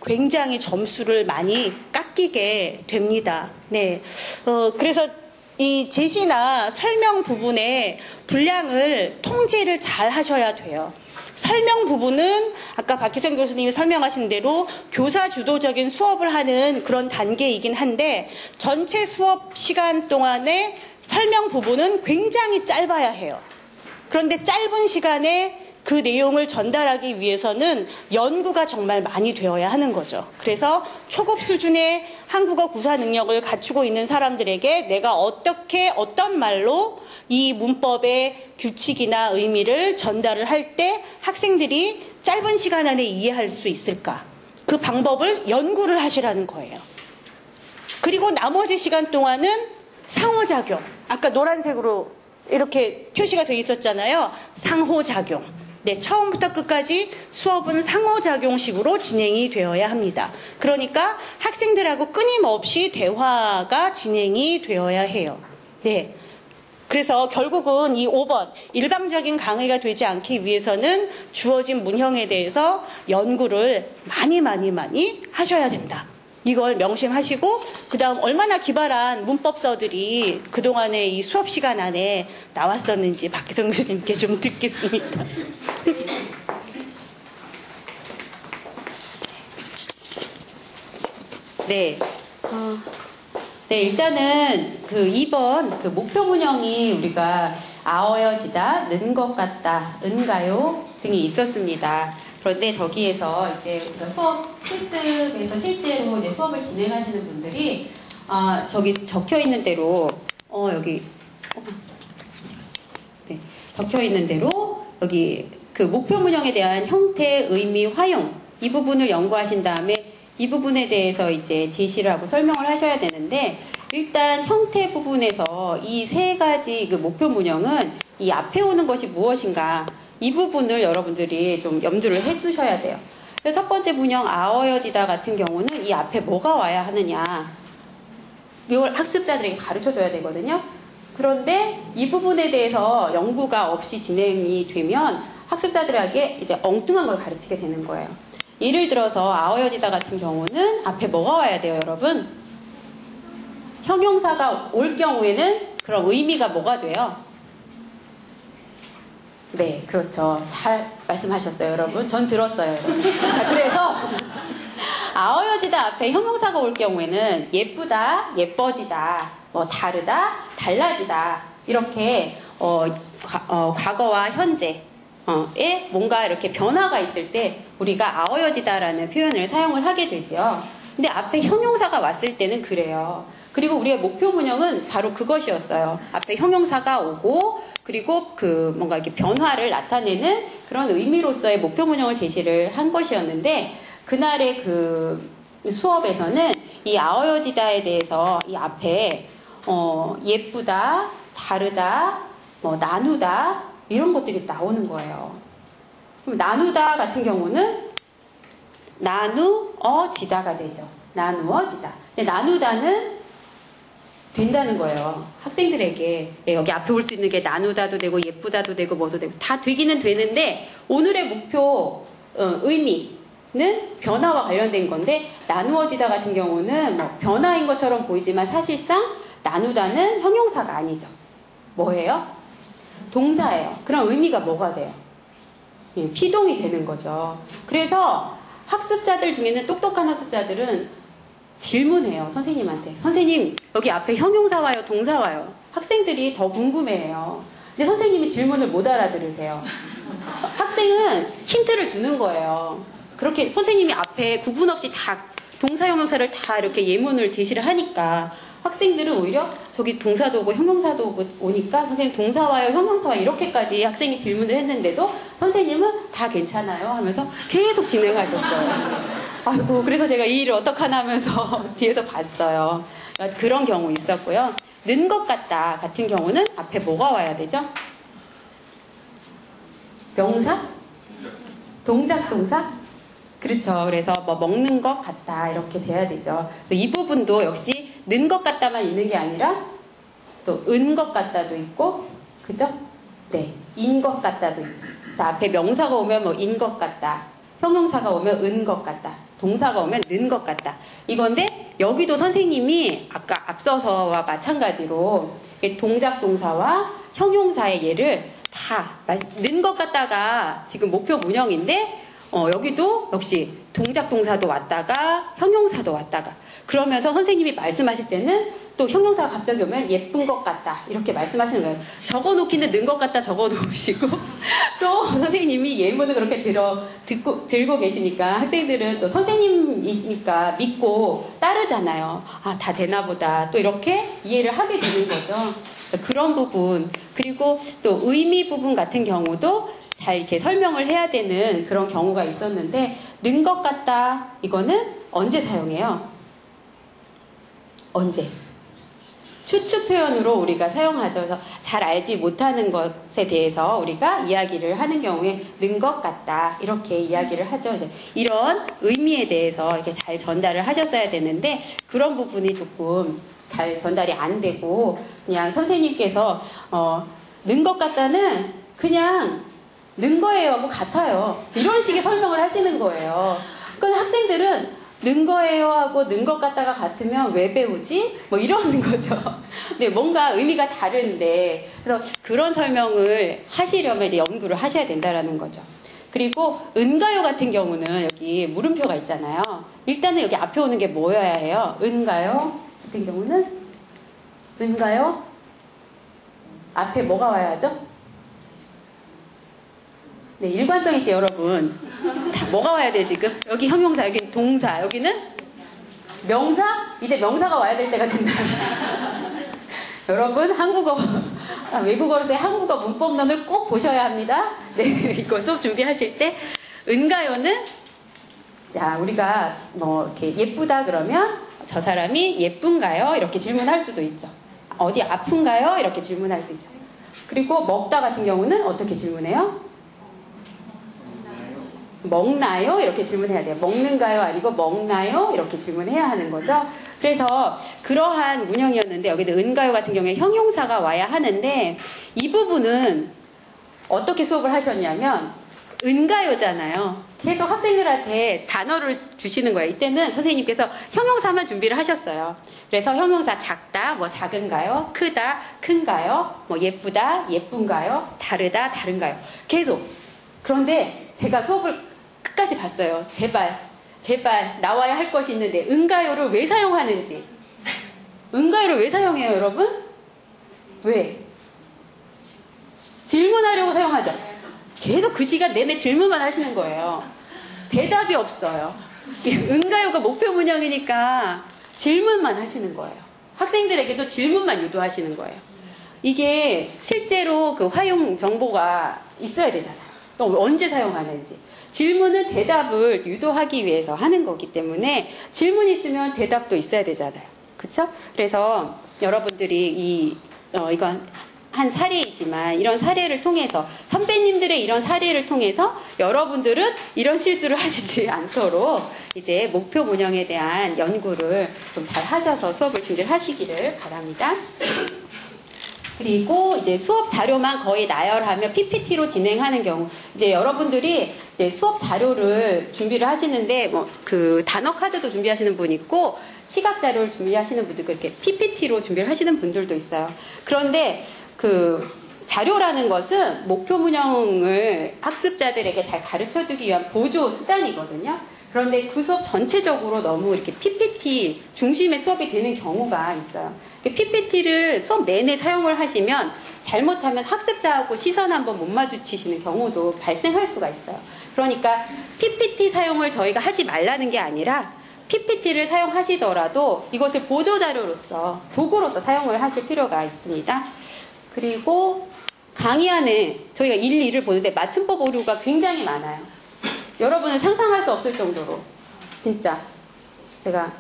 굉장히 점수를 많이 깎이게 됩니다. 네, 그래서 이 제시나 설명 부분에 분량을 통제를 잘 하셔야 돼요. 설명 부분은 아까 박희선 교수님이 설명하신 대로 교사 주도적인 수업을 하는 그런 단계이긴 한데 전체 수업 시간 동안에 설명 부분은 굉장히 짧아야 해요. 그런데 짧은 시간에 그 내용을 전달하기 위해서는 연구가 정말 많이 되어야 하는 거죠. 그래서 초급 수준의 한국어 구사 능력을 갖추고 있는 사람들에게 내가 어떤 말로 이 문법의 규칙이나 의미를 전달을 할 때 학생들이 짧은 시간 안에 이해할 수 있을까? 그 방법을 연구를 하시라는 거예요. 그리고 나머지 시간 동안은 상호작용. 아까 노란색으로 이렇게 표시가 되어 있었잖아요. 상호작용. 네, 처음부터 끝까지 수업은 상호작용식으로 진행이 되어야 합니다. 그러니까 학생들하고 끊임없이 대화가 진행이 되어야 해요. 네. 그래서 결국은 이 5번 일방적인 강의가 되지 않기 위해서는 주어진 문형에 대해서 연구를 많이 하셔야 된다. 이걸 명심하시고 그 다음 얼마나 기발한 문법서들이 그동안의 이 수업 시간 안에 나왔었는지 박희선 교수님께 좀 듣겠습니다. 네. 네, 일단은 그 2번 그 목표 문형이 우리가 아어여지다, 는 것 같다, 은가요 등이 있었습니다. 그런데 저기에서 이제 우리가 수업 실습에서 실제로 이제 수업을 진행하시는 분들이 저기 적혀 있는 대로 네, 적혀 있는 대로 여기 그 목표 문형에 대한 형태, 의미, 활용 이 부분을 연구하신 다음에 이 부분에 대해서 이제 제시를 하고 설명을 하셔야 되는데 일단 형태 부분에서 이 3가지 그 목표 문형은 이 앞에 오는 것이 무엇인가 이 부분을 여러분들이 좀 염두를 해주셔야 돼요. 그래서 첫 번째 문형 아어여지다 같은 경우는 이 앞에 뭐가 와야 하느냐 이걸 학습자들에게 가르쳐줘야 되거든요. 그런데 이 부분에 대해서 연구가 없이 진행이 되면 학습자들에게 이제 엉뚱한 걸 가르치게 되는 거예요. 예를 들어서 아어여지다 같은 경우는 앞에 뭐가 와야 돼요, 여러분? 형용사가 올 경우에는 그런 의미가 뭐가 돼요? 네, 그렇죠. 잘 말씀하셨어요, 여러분. 전 들었어요, 여러분. 자, 그래서 아어여지다 앞에 형용사가 올 경우에는 예쁘다, 예뻐지다, 뭐 다르다, 달라지다 이렇게 과거와 현재 에 뭔가 이렇게 변화가 있을 때 우리가 아어여지다라는 표현을 사용을 하게 되죠. 근데 앞에 형용사가 왔을 때는 그래요. 그리고 우리의 목표 문형은 바로 그것이었어요. 앞에 형용사가 오고 그리고 그 뭔가 이렇게 변화를 나타내는 그런 의미로서의 목표 문형을 제시를 한 것이었는데 그날의 그 수업에서는 이 아어여지다에 대해서 이 앞에 예쁘다, 다르다, 뭐 나누다 이런 것들이 나오는 거예요. 그럼 나누다 같은 경우는 나누어지다가 되죠. 나누어지다. 근데 나누다는 된다는 거예요. 학생들에게 여기 앞에 올 수 있는 게 나누다도 되고 예쁘다도 되고 뭐도 되고 다 되기는 되는데 오늘의 목표 의미는 변화와 관련된 건데 나누어지다 같은 경우는 뭐 변화인 것처럼 보이지만 사실상 나누다는 형용사가 아니죠. 뭐예요? 동사예요. 그럼 의미가 뭐가 돼요? 예, 피동이 되는 거죠. 그래서 학습자들 중에는 똑똑한 학습자들은 질문해요. 선생님한테. 선생님, 여기 앞에 형용사 와요? 동사 와요? 학생들이 더 궁금해해요. 근데 선생님이 질문을 못 알아들으세요. 학생은 힌트를 주는 거예요. 그렇게 선생님이 앞에 구분 없이 다 동사, 형용사를 다 이렇게 예문을 제시를 하니까 학생들은 오히려 저기 동사도 오고 형용사도 오니까 선생님 동사 와요, 형용사 와요 이렇게까지 학생이 질문을 했는데도 선생님은 다 괜찮아요 하면서 계속 진행하셨어요. 아이고, 그래서 제가 이 일을 어떡하나 하면서 뒤에서 봤어요. 그런 경우 있었고요. 는 것 같다 같은 경우는 앞에 뭐가 와야 되죠? 명사? 동작 동사? 그렇죠. 그래서 뭐 먹는 것 같다 이렇게 돼야 되죠. 이 부분도 역시 는 것 같다만 있는 게 아니라 또 은 것 같다도 있고, 그죠? 네, 인 것 같다도 있죠. 그래서 앞에 명사가 오면 뭐 인 것 같다, 형용사가 오면 은 것 같다, 동사가 오면 는 것 같다. 이건데 여기도 선생님이 아까 앞서서와 마찬가지로 동작 동사와 형용사의 예를 다 는 것 같다가 지금 목표 문형인데 여기도 역시 동작 동사도 왔다가 형용사도 왔다가 그러면서 선생님이 말씀하실 때는 또 형용사가 갑자기 오면 예쁜 것 같다 이렇게 말씀하시는 거예요. 적어놓기는 는 것 같다 적어놓으시고 또 선생님이 예문을 그렇게 들고 계시니까 학생들은 또 선생님이시니까 믿고 따르잖아요. 아, 다 되나 보다 또 이렇게 이해를 하게 되는 거죠. 그런 부분, 그리고 또 의미 부분 같은 경우도 잘 이렇게 설명을 해야 되는 그런 경우가 있었는데, 는 것 같다 이거는 언제 사용해요? 언제? 추측 표현으로 우리가 사용하죠. 그래서 잘 알지 못하는 것에 대해서 우리가 이야기를 하는 경우에 는 것 같다 이렇게 이야기를 하죠. 이제 이런 의미에 대해서 이렇게 잘 전달을 하셨어야 되는데 그런 부분이 조금 잘 전달이 안 되고 그냥 선생님께서 는 것 같다는 그냥 는 거예요 하고 같아요 이런 식의 설명을 하시는 거예요. 그러니까 학생들은 는 거예요 하고 는 것 같다가 같으면 왜 배우지? 뭐 이러는 거죠. 네, 뭔가 의미가 다른데 그래서 그런 설명을 하시려면 이제 연구를 하셔야 된다라는 거죠. 그리고 은가요 같은 경우는 여기 물음표가 있잖아요. 일단은 여기 앞에 오는 게 뭐여야 해요? 은가요 같은 경우는 은가요? 앞에 뭐가 와야 하죠? 네, 일관성 있게 여러분 다 뭐가 와야 돼 지금? 여기 형용사, 여기 동사, 여기는 명사? 이제 명사가 와야 될 때가 된다. 여러분 한국어 외국어로서의 한국어 문법론을 꼭 보셔야 합니다. 네, 이거 수업 준비하실 때 은가요는 자 우리가 뭐 이렇게 예쁘다 그러면 저 사람이 예쁜가요? 이렇게 질문할 수도 있죠. 어디 아픈가요? 이렇게 질문할 수 있죠. 그리고 먹다 같은 경우는 어떻게 질문해요? 먹나요? 이렇게 질문해야 돼요. 먹는가요? 아니고 먹나요? 이렇게 질문해야 하는 거죠. 그래서 그러한 문형이었는데 여기도 은가요 같은 경우에 형용사가 와야 하는데 이 부분은 어떻게 수업을 하셨냐면 은가요잖아요. 계속 학생들한테 단어를 주시는 거예요. 이때는 선생님께서 형용사만 준비를 하셨어요. 그래서 형용사 작다, 뭐 작은가요? 크다, 큰가요? 뭐 예쁘다, 예쁜가요? 다르다, 다른가요? 계속. 그런데 제가 수업을 끝까지 봤어요. 제발 나와야 할 것이 있는데 은가요를 왜 사용하는지. 은가요를 왜 사용해요, 여러분? 왜? 질문하려고 사용하죠. 계속 그 시간 내내 질문만 하시는 거예요. 대답이 없어요. 은가요가 목표 문형이니까 질문만 하시는 거예요. 학생들에게도 질문만 유도하시는 거예요. 이게 실제로 그 활용 정보가 있어야 되잖아요. 언제 사용하는지. 질문은 대답을 유도하기 위해서 하는 거기 때문에 질문이 있으면 대답도 있어야 되잖아요. 그렇죠? 그래서 여러분들이 이건 한 사례이지만 이런 사례를 통해서 선배님들의 이런 사례를 통해서 여러분들은 이런 실수를 하시지 않도록 이제 목표 문형에 대한 연구를 좀 잘 하셔서 수업을 준비를 하시기를 바랍니다. 그리고 이제 수업 자료만 거의 나열하며 PPT로 진행하는 경우, 이제 여러분들이 이제 수업 자료를 준비를 하시는데, 뭐, 그 단어 카드도 준비하시는 분 있고, 시각 자료를 준비하시는 분들, 이렇게 PPT로 준비를 하시는 분들도 있어요. 그런데 그 자료라는 것은 목표 문형을 학습자들에게 잘 가르쳐 주기 위한 보조 수단이거든요. 그런데 그 수업 전체적으로 너무 이렇게 PPT 중심의 수업이 되는 경우가 있어요. PPT를 수업 내내 사용을 하시면 잘못하면 학습자하고 시선 한번 못 마주치시는 경우도 발생할 수가 있어요. 그러니까 PPT 사용을 저희가 하지 말라는 게 아니라 PPT를 사용하시더라도 이것을 보조자료로서, 도구로서 사용을 하실 필요가 있습니다. 그리고 강의 안에 저희가 1, 2를 보는데 맞춤법 오류가 굉장히 많아요. 여러분은 상상할 수 없을 정도로 진짜 제가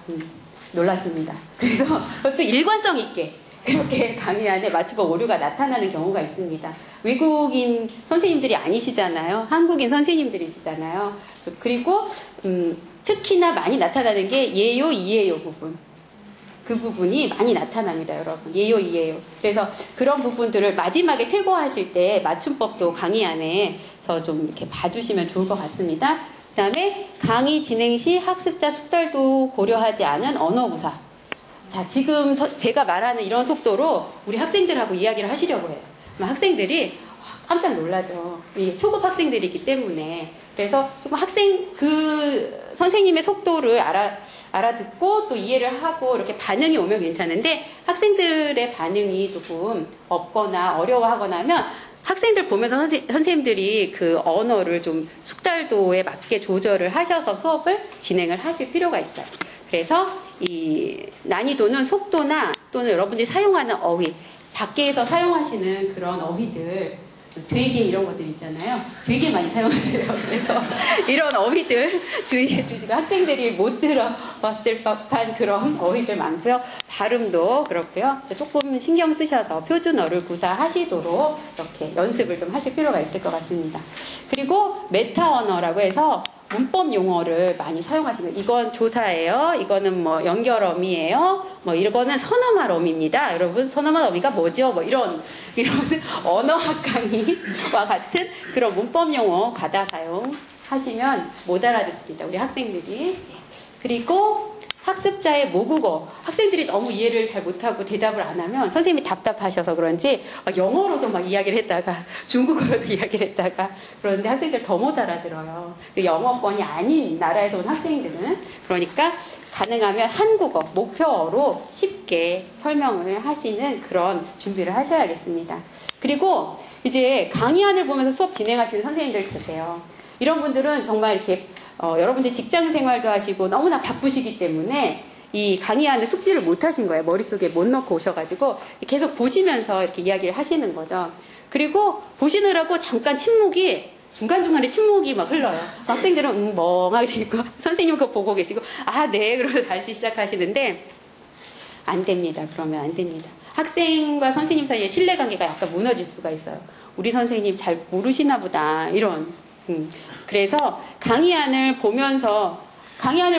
놀랐습니다. 그래서 그것도 일관성 있게 그렇게 강의 안에 맞춤법 오류가 나타나는 경우가 있습니다. 외국인 선생님들이 아니시잖아요. 한국인 선생님들이시잖아요. 그리고 특히나 많이 나타나는 게 예요, 이해요 부분. 그 부분이 많이 나타납니다, 여러분. 예요, 이해요. 그래서 그런 부분들을 마지막에 퇴고하실 때 맞춤법도 강의 안에서 좀 이렇게 봐주시면 좋을 것 같습니다. 그 다음에 강의 진행 시 학습자 숙달도 고려하지 않은 언어구사. 자, 지금 제가 말하는 이런 속도로 우리 학생들하고 이야기를 하시려고 해요. 학생들이 깜짝 놀라죠. 이 초급 학생들이기 때문에. 그래서 그 선생님의 속도를 알아듣고 또 이해를 하고 이렇게 반응이 오면 괜찮은데, 학생들의 반응이 조금 없거나 어려워하거나 하면 학생들 보면서 선생님들이 그 언어를 좀 숙달도에 맞게 조절을 하셔서 수업을 진행을 하실 필요가 있어요. 그래서 이 난이도는 속도나 또는 여러분들이 사용하는 어휘, 밖에서 사용하시는 그런 어휘들, 되게 이런 것들 있잖아요. 되게 많이 사용하세요. 그래서 이런 어휘들 주의해 주시고, 학생들이 못 들어봤을 법한 그런 어휘들 많고요. 발음도 그렇고요. 조금 신경 쓰셔서 표준어를 구사하시도록 이렇게 연습을 좀 하실 필요가 있을 것 같습니다. 그리고 메타 언어라고 해서 문법 용어를 많이 사용하시는, 이건 조사예요, 이거는 뭐 연결어미예요, 뭐 이거는 선어말어미입니다. 여러분, 선어말어미가 뭐죠? 뭐 이런 언어학 강의와 같은 그런 문법 용어 과다 사용하시면 못 알아듣습니다, 우리 학생들이. 그리고 학습자의 모국어, 학생들이 너무 이해를 잘 못하고 대답을 안 하면 선생님이 답답하셔서 그런지 영어로도 막 이야기를 했다가 중국어로도 이야기를 했다가, 그런데 학생들 더 못 알아들어요. 영어권이 아닌 나라에서 온 학생들은. 그러니까 가능하면 한국어, 목표어로 쉽게 설명을 하시는 그런 준비를 하셔야겠습니다. 그리고 이제 강의안을 보면서 수업 진행하시는 선생님들 계세요. 이런 분들은 정말 이렇게 여러분들 직장 생활도 하시고 너무나 바쁘시기 때문에 이 강의안을 숙지를 못 하신 거예요. 머릿속에 못 넣고 오셔가지고 계속 보시면서 이렇게 이야기를 하시는 거죠. 그리고 보시느라고 잠깐 중간중간에 침묵이 막 흘러요. 학생들은 멍하게 있고 선생님 그거 보고 계시고 네 그러고 다시 시작하시는데 안 됩니다. 그러면 안 됩니다. 학생과 선생님 사이에 신뢰관계가 약간 무너질 수가 있어요. 우리 선생님 잘 모르시나 보다 이런. 그래서 강의안을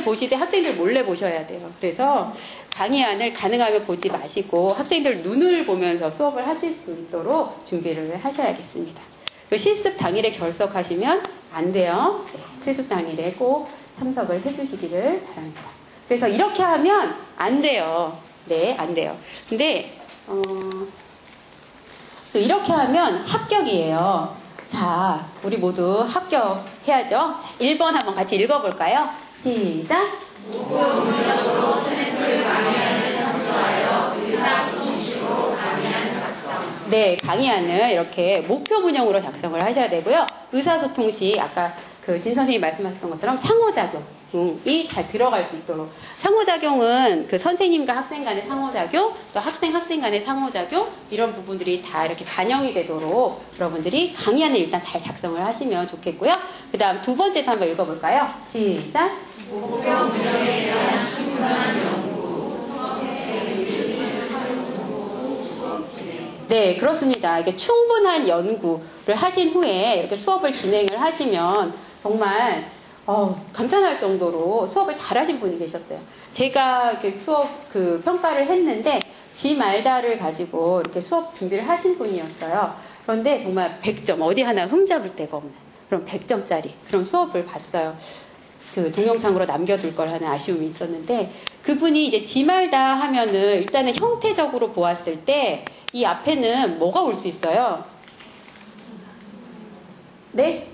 보실 때 학생들 몰래 보셔야 돼요. 그래서 강의안을 가능하면 보지 마시고 학생들 눈을 보면서 수업을 하실 수 있도록 준비를 하셔야겠습니다. 실습 당일에 결석하시면 안 돼요. 실습 당일에 꼭 참석을 해주시기를 바랍니다. 그래서 이렇게 하면 안 돼요. 네, 안 돼요. 근데 또 이렇게 하면 합격이에요. 자, 우리 모두 합격해야죠. 자, 1번 한번 같이 읽어볼까요? 시작! 목표 문형으로 스냅을 강의안을 창조하여 의사소통식으로 강의안 작성. 네, 강의안을 이렇게 목표 문형으로 작성을 하셔야 되고요. 의사소통식, 아까 그 진 선생님이 말씀하셨던 것처럼 상호작용이 잘 들어갈 수 있도록. 상호작용은 그 선생님과 학생 간의 상호작용, 또 학생 간의 상호작용, 이런 부분들이 다 이렇게 반영이 되도록 여러분들이 강의안을 일단 잘 작성을 하시면 좋겠고요. 그 다음 두 번째도 한번 읽어볼까요? 시작! 목표 문형에 대한 충분한 연구, 수업 진행, 수업 진행. 네, 그렇습니다. 이게 충분한 연구를 하신 후에 이렇게 수업을 진행을 하시면 정말 감탄할 정도로 수업을 잘하신 분이 계셨어요. 제가 이렇게 수업 평가를 했는데 지 말다를 가지고 이렇게 수업 준비를 하신 분이었어요. 그런데 정말 100점, 어디 하나 흠잡을 데가 없는 그런 100점짜리 그런 수업을 봤어요. 동영상으로 남겨둘 걸 하는 아쉬움이 있었는데, 그분이 이제 지 말다 하면은 일단은 형태적으로 보았을 때 이 앞에는 뭐가 올 수 있어요? 네?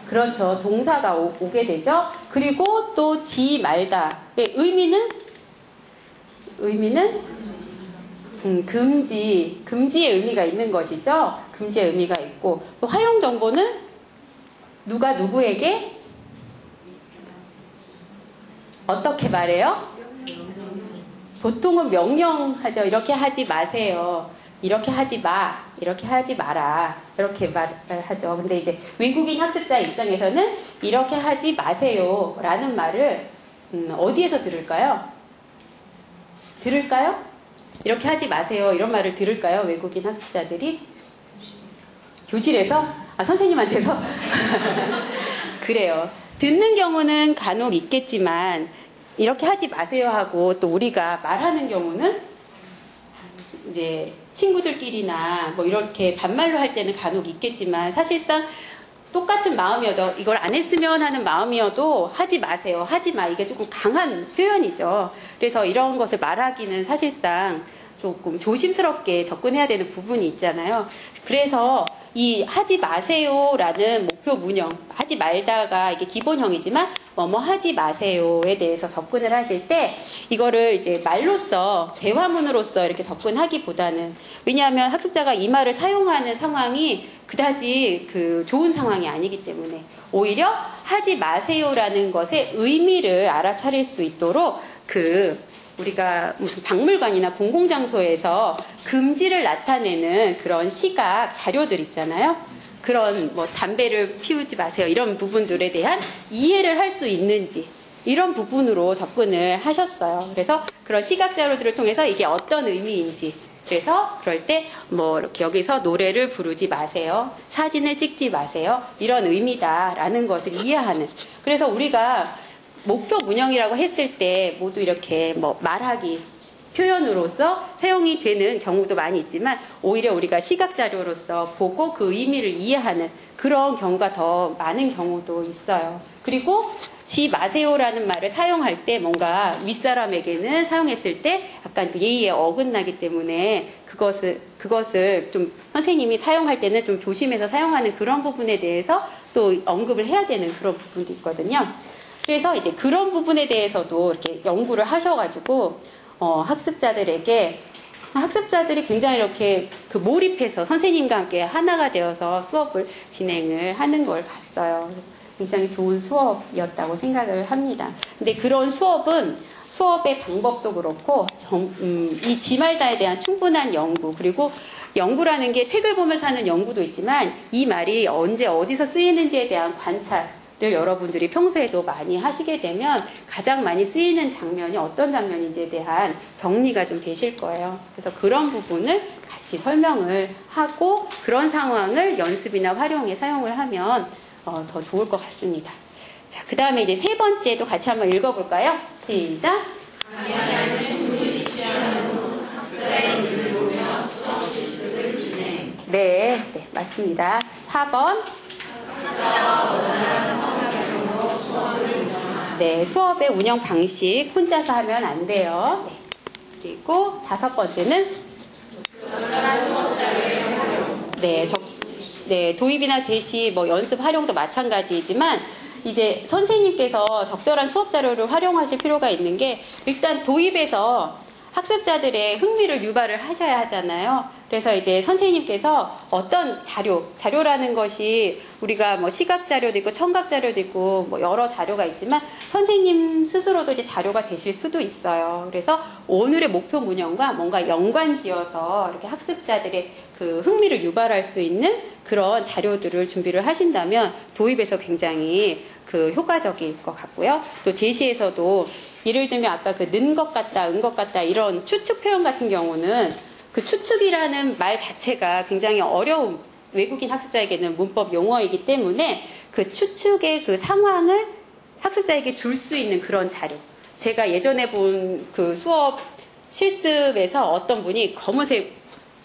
그렇죠. 동사가 오게 되죠. 그리고 또 지 말다의 의미는 금지의 의미가 있는 것이죠. 금지의 의미가 있고, 또 화용 정보는 누가 누구에게 어떻게 말해요? 보통은 명령하죠. 이렇게 하지 마세요. 이렇게 하지 마. 이렇게 하지 마라. 이렇게 말하죠. 근데 이제 외국인 학습자 입장에서는 이렇게 하지 마세요. 라는 말을 어디에서 들을까요? 이렇게 하지 마세요. 이런 말을 들을까요? 외국인 학습자들이? 교실에서? 선생님한테서? 그래요. 듣는 경우는 간혹 있겠지만 이렇게 하지 마세요 하고 또 우리가 말하는 경우는 이제 친구들끼리나 뭐 이렇게 반말로 할 때는 간혹 있겠지만, 사실상 똑같은 마음이어도, 이걸 안 했으면 하는 마음이어도 하지 마세요, 하지 마, 이게 조금 강한 표현이죠. 그래서 이런 것을 말하기는 사실상 조금 조심스럽게 접근해야 되는 부분이 있잖아요. 그래서 이 하지 마세요라는 목표 문형, 하지 말다가 이게 기본형이지만 뭐뭐 하지 마세요에 대해서 접근을 하실 때 이거를 이제 말로써, 대화문으로써 이렇게 접근하기보다는, 왜냐하면 학습자가 이 말을 사용하는 상황이 그다지 좋은 상황이 아니기 때문에 오히려 하지 마세요라는 것의 의미를 알아차릴 수 있도록 우리가 무슨 박물관이나 공공장소에서 금지를 나타내는 그런 시각 자료들 있잖아요. 그런 뭐 담배를 피우지 마세요, 이런 부분들에 대한 이해를 할 수 있는지, 이런 부분으로 접근을 하셨어요. 그래서 그런 시각 자료들을 통해서 이게 어떤 의미인지, 그래서 그럴 때 뭐 이렇게 여기서 노래를 부르지 마세요, 사진을 찍지 마세요, 이런 의미다라는 것을 이해하는. 그래서 우리가 목표 문형이라고 했을 때 모두 이렇게 뭐 말하기, 표현으로서 사용이 되는 경우도 많이 있지만, 오히려 우리가 시각 자료로서 보고 그 의미를 이해하는 그런 경우가 더 많은 경우도 있어요. 그리고 지 마세요라는 말을 사용할 때 뭔가 윗사람에게는 사용했을 때 약간 예의에 어긋나기 때문에 그것을 좀 선생님이 사용할 때는 좀 조심해서 사용하는 그런 부분에 대해서 또 언급을 해야 되는 그런 부분도 있거든요. 그래서 이제 그런 부분에 대해서도 이렇게 연구를 하셔가지고 학습자들이 굉장히 이렇게 몰입해서 선생님과 함께 하나가 되어서 수업을 진행을 하는 걸 봤어요. 굉장히 좋은 수업이었다고 생각을 합니다. 근데 그런 수업의 방법도 그렇고, 이 지말다에 대한 충분한 연구, 그리고 연구라는 게 책을 보면서 하는 연구도 있지만 이 말이 언제 어디서 쓰이는지에 대한 관찰, 여러분들이 평소에도 많이 하시게 되면 가장 많이 쓰이는 장면이 어떤 장면인지에 대한 정리가 좀 되실 거예요. 그래서 그런 부분을 같이 설명을 하고 그런 상황을 연습이나 활용에 사용을 하면 더 좋을 것 같습니다. 자, 그 다음에 이제 세 번째도 같이 한번 읽어볼까요? 시작! 네, 맞습니다. 4번. 네, 수업의 운영 방식 혼자서 하면 안 돼요. 네. 그리고 5번째는 네, 도입이나 제시, 뭐 연습 활용도 마찬가지이지만 이제 선생님께서 적절한 수업 자료를 활용하실 필요가 있는 게, 일단 도입에서 학습자들의 흥미를 유발을 하셔야 하잖아요. 그래서 이제 선생님께서 어떤 자료라는 것이 우리가 뭐 시각 자료도 있고 청각 자료도 있고 뭐 여러 자료가 있지만 선생님 스스로도 이제 자료가 되실 수도 있어요. 그래서 오늘의 목표 문형과 뭔가 연관지어서 이렇게 학습자들의 흥미를 유발할 수 있는 그런 자료들을 준비를 하신다면 도입에서 굉장히 효과적일 것 같고요. 또 제시에서도 예를 들면 아까 는 것 같다, 은 것 같다 이런 추측 표현 같은 경우는 추측이라는 말 자체가 굉장히 어려운, 외국인 학습자에게는 문법 용어이기 때문에 추측의 상황을 학습자에게 줄 수 있는 그런 자료. 제가 예전에 본 그 수업 실습에서 어떤 분이 검은색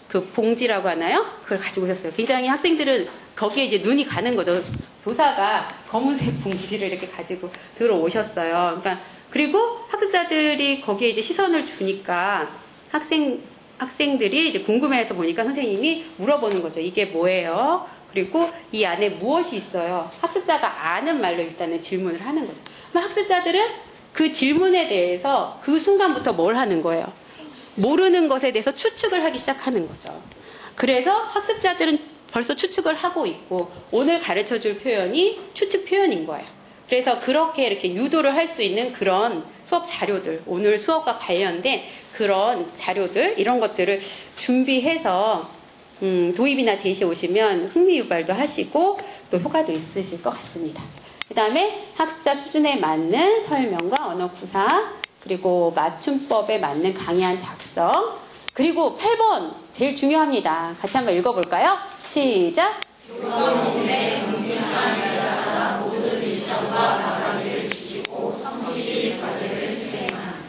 그 봉지라고 하나요? 그걸 가지고 오셨어요. 굉장히 학생들은 거기에 이제 눈이 가는 거죠. 교사가 검은색 봉지를 이렇게 가지고 들어오셨어요. 그러니까 그리고 학습자들이 거기에 이제 시선을 주니까 학생들이 이제 궁금해해서 보니까 선생님이 물어보는 거죠. 이게 뭐예요? 그리고 이 안에 무엇이 있어요? 학습자가 아는 말로 일단은 질문을 하는 거죠. 그럼 학습자들은 그 질문에 대해서 그 순간부터 뭘 하는 거예요? 모르는 것에 대해서 추측을 하기 시작하는 거죠. 그래서 학습자들은 벌써 추측을 하고 있고 오늘 가르쳐줄 표현이 추측 표현인 거예요. 그래서 그렇게 이렇게 유도를 할 수 있는 그런 수업 자료들, 오늘 수업과 관련된 그런 자료들, 이런 것들을 준비해서 도입이나 제시 오시면 흥미 유발도 하시고 또 효과도 있으실 것 같습니다. 그 다음에 학습자 수준에 맞는 설명과 언어 구사, 그리고 맞춤법에 맞는 강의안 작성, 그리고 8번 제일 중요합니다. 같이 한번 읽어볼까요? 시작!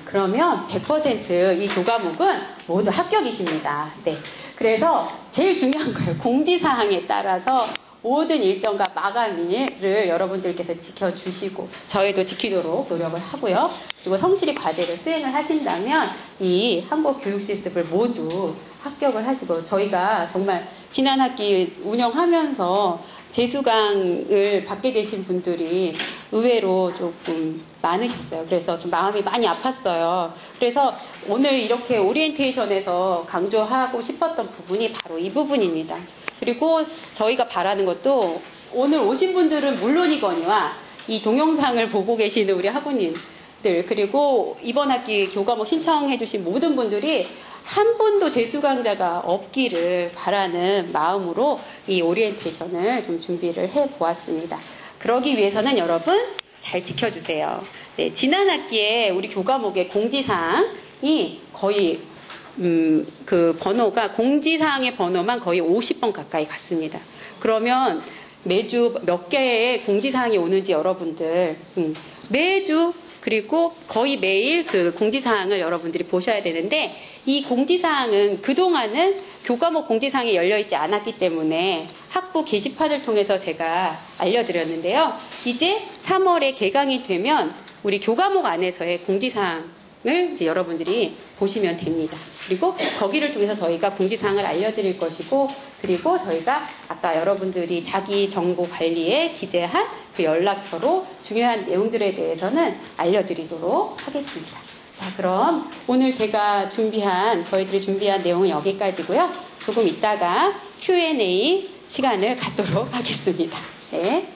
그러면 100% 이 교과목은 모두 합격이십니다. 네. 그래서 제일 중요한 거예요. 공지사항에 따라서 모든 일정과 마감일을 여러분들께서 지켜주시고 저희도 지키도록 노력을 하고요. 그리고 성실히 과제를 수행을 하신다면 이 한국 교육 실습을 모두 합격을 하시고 저희가 정말 지난 학기 운영하면서 재수강을 받게 되신 분들이 의외로 조금 많으셨어요. 그래서 좀 마음이 많이 아팠어요. 그래서 오늘 이렇게 오리엔테이션에서 강조하고 싶었던 부분이 바로 이 부분입니다. 그리고 저희가 바라는 것도 오늘 오신 분들은 물론이거니와 이 동영상을 보고 계시는 우리 학우님들 그리고 이번 학기 교과목 신청해 주신 모든 분들이 한 분도 재수강자가 없기를 바라는 마음으로 이 오리엔테이션을 좀 준비를 해 보았습니다. 그러기 위해서는 여러분 잘 지켜주세요. 네, 지난 학기에 우리 교과목의 공지사항이 거의 그 번호가 공지사항의 번호만 거의 50번 가까이 갔습니다. 그러면 매주 몇 개의 공지사항이 오는지 여러분들 매주 그리고 거의 매일 그 공지사항을 여러분들이 보셔야 되는데 이 공지사항은 그동안은 교과목 공지사항이 열려있지 않았기 때문에 학부 게시판을 통해서 제가 알려드렸는데요. 이제 3월에 개강이 되면 우리 교과목 안에서의 공지사항을 이제 여러분들이 보시면 됩니다. 그리고 거기를 통해서 저희가 공지사항을 알려드릴 것이고 그리고 저희가 아까 여러분들이 자기 정보 관리에 기재한 그 연락처로 중요한 내용들에 대해서는 알려드리도록 하겠습니다. 자, 그럼 오늘 제가 저희들이 준비한 내용은 여기까지고요. 조금 이따가 Q&A 시간을 갖도록 하겠습니다. 네.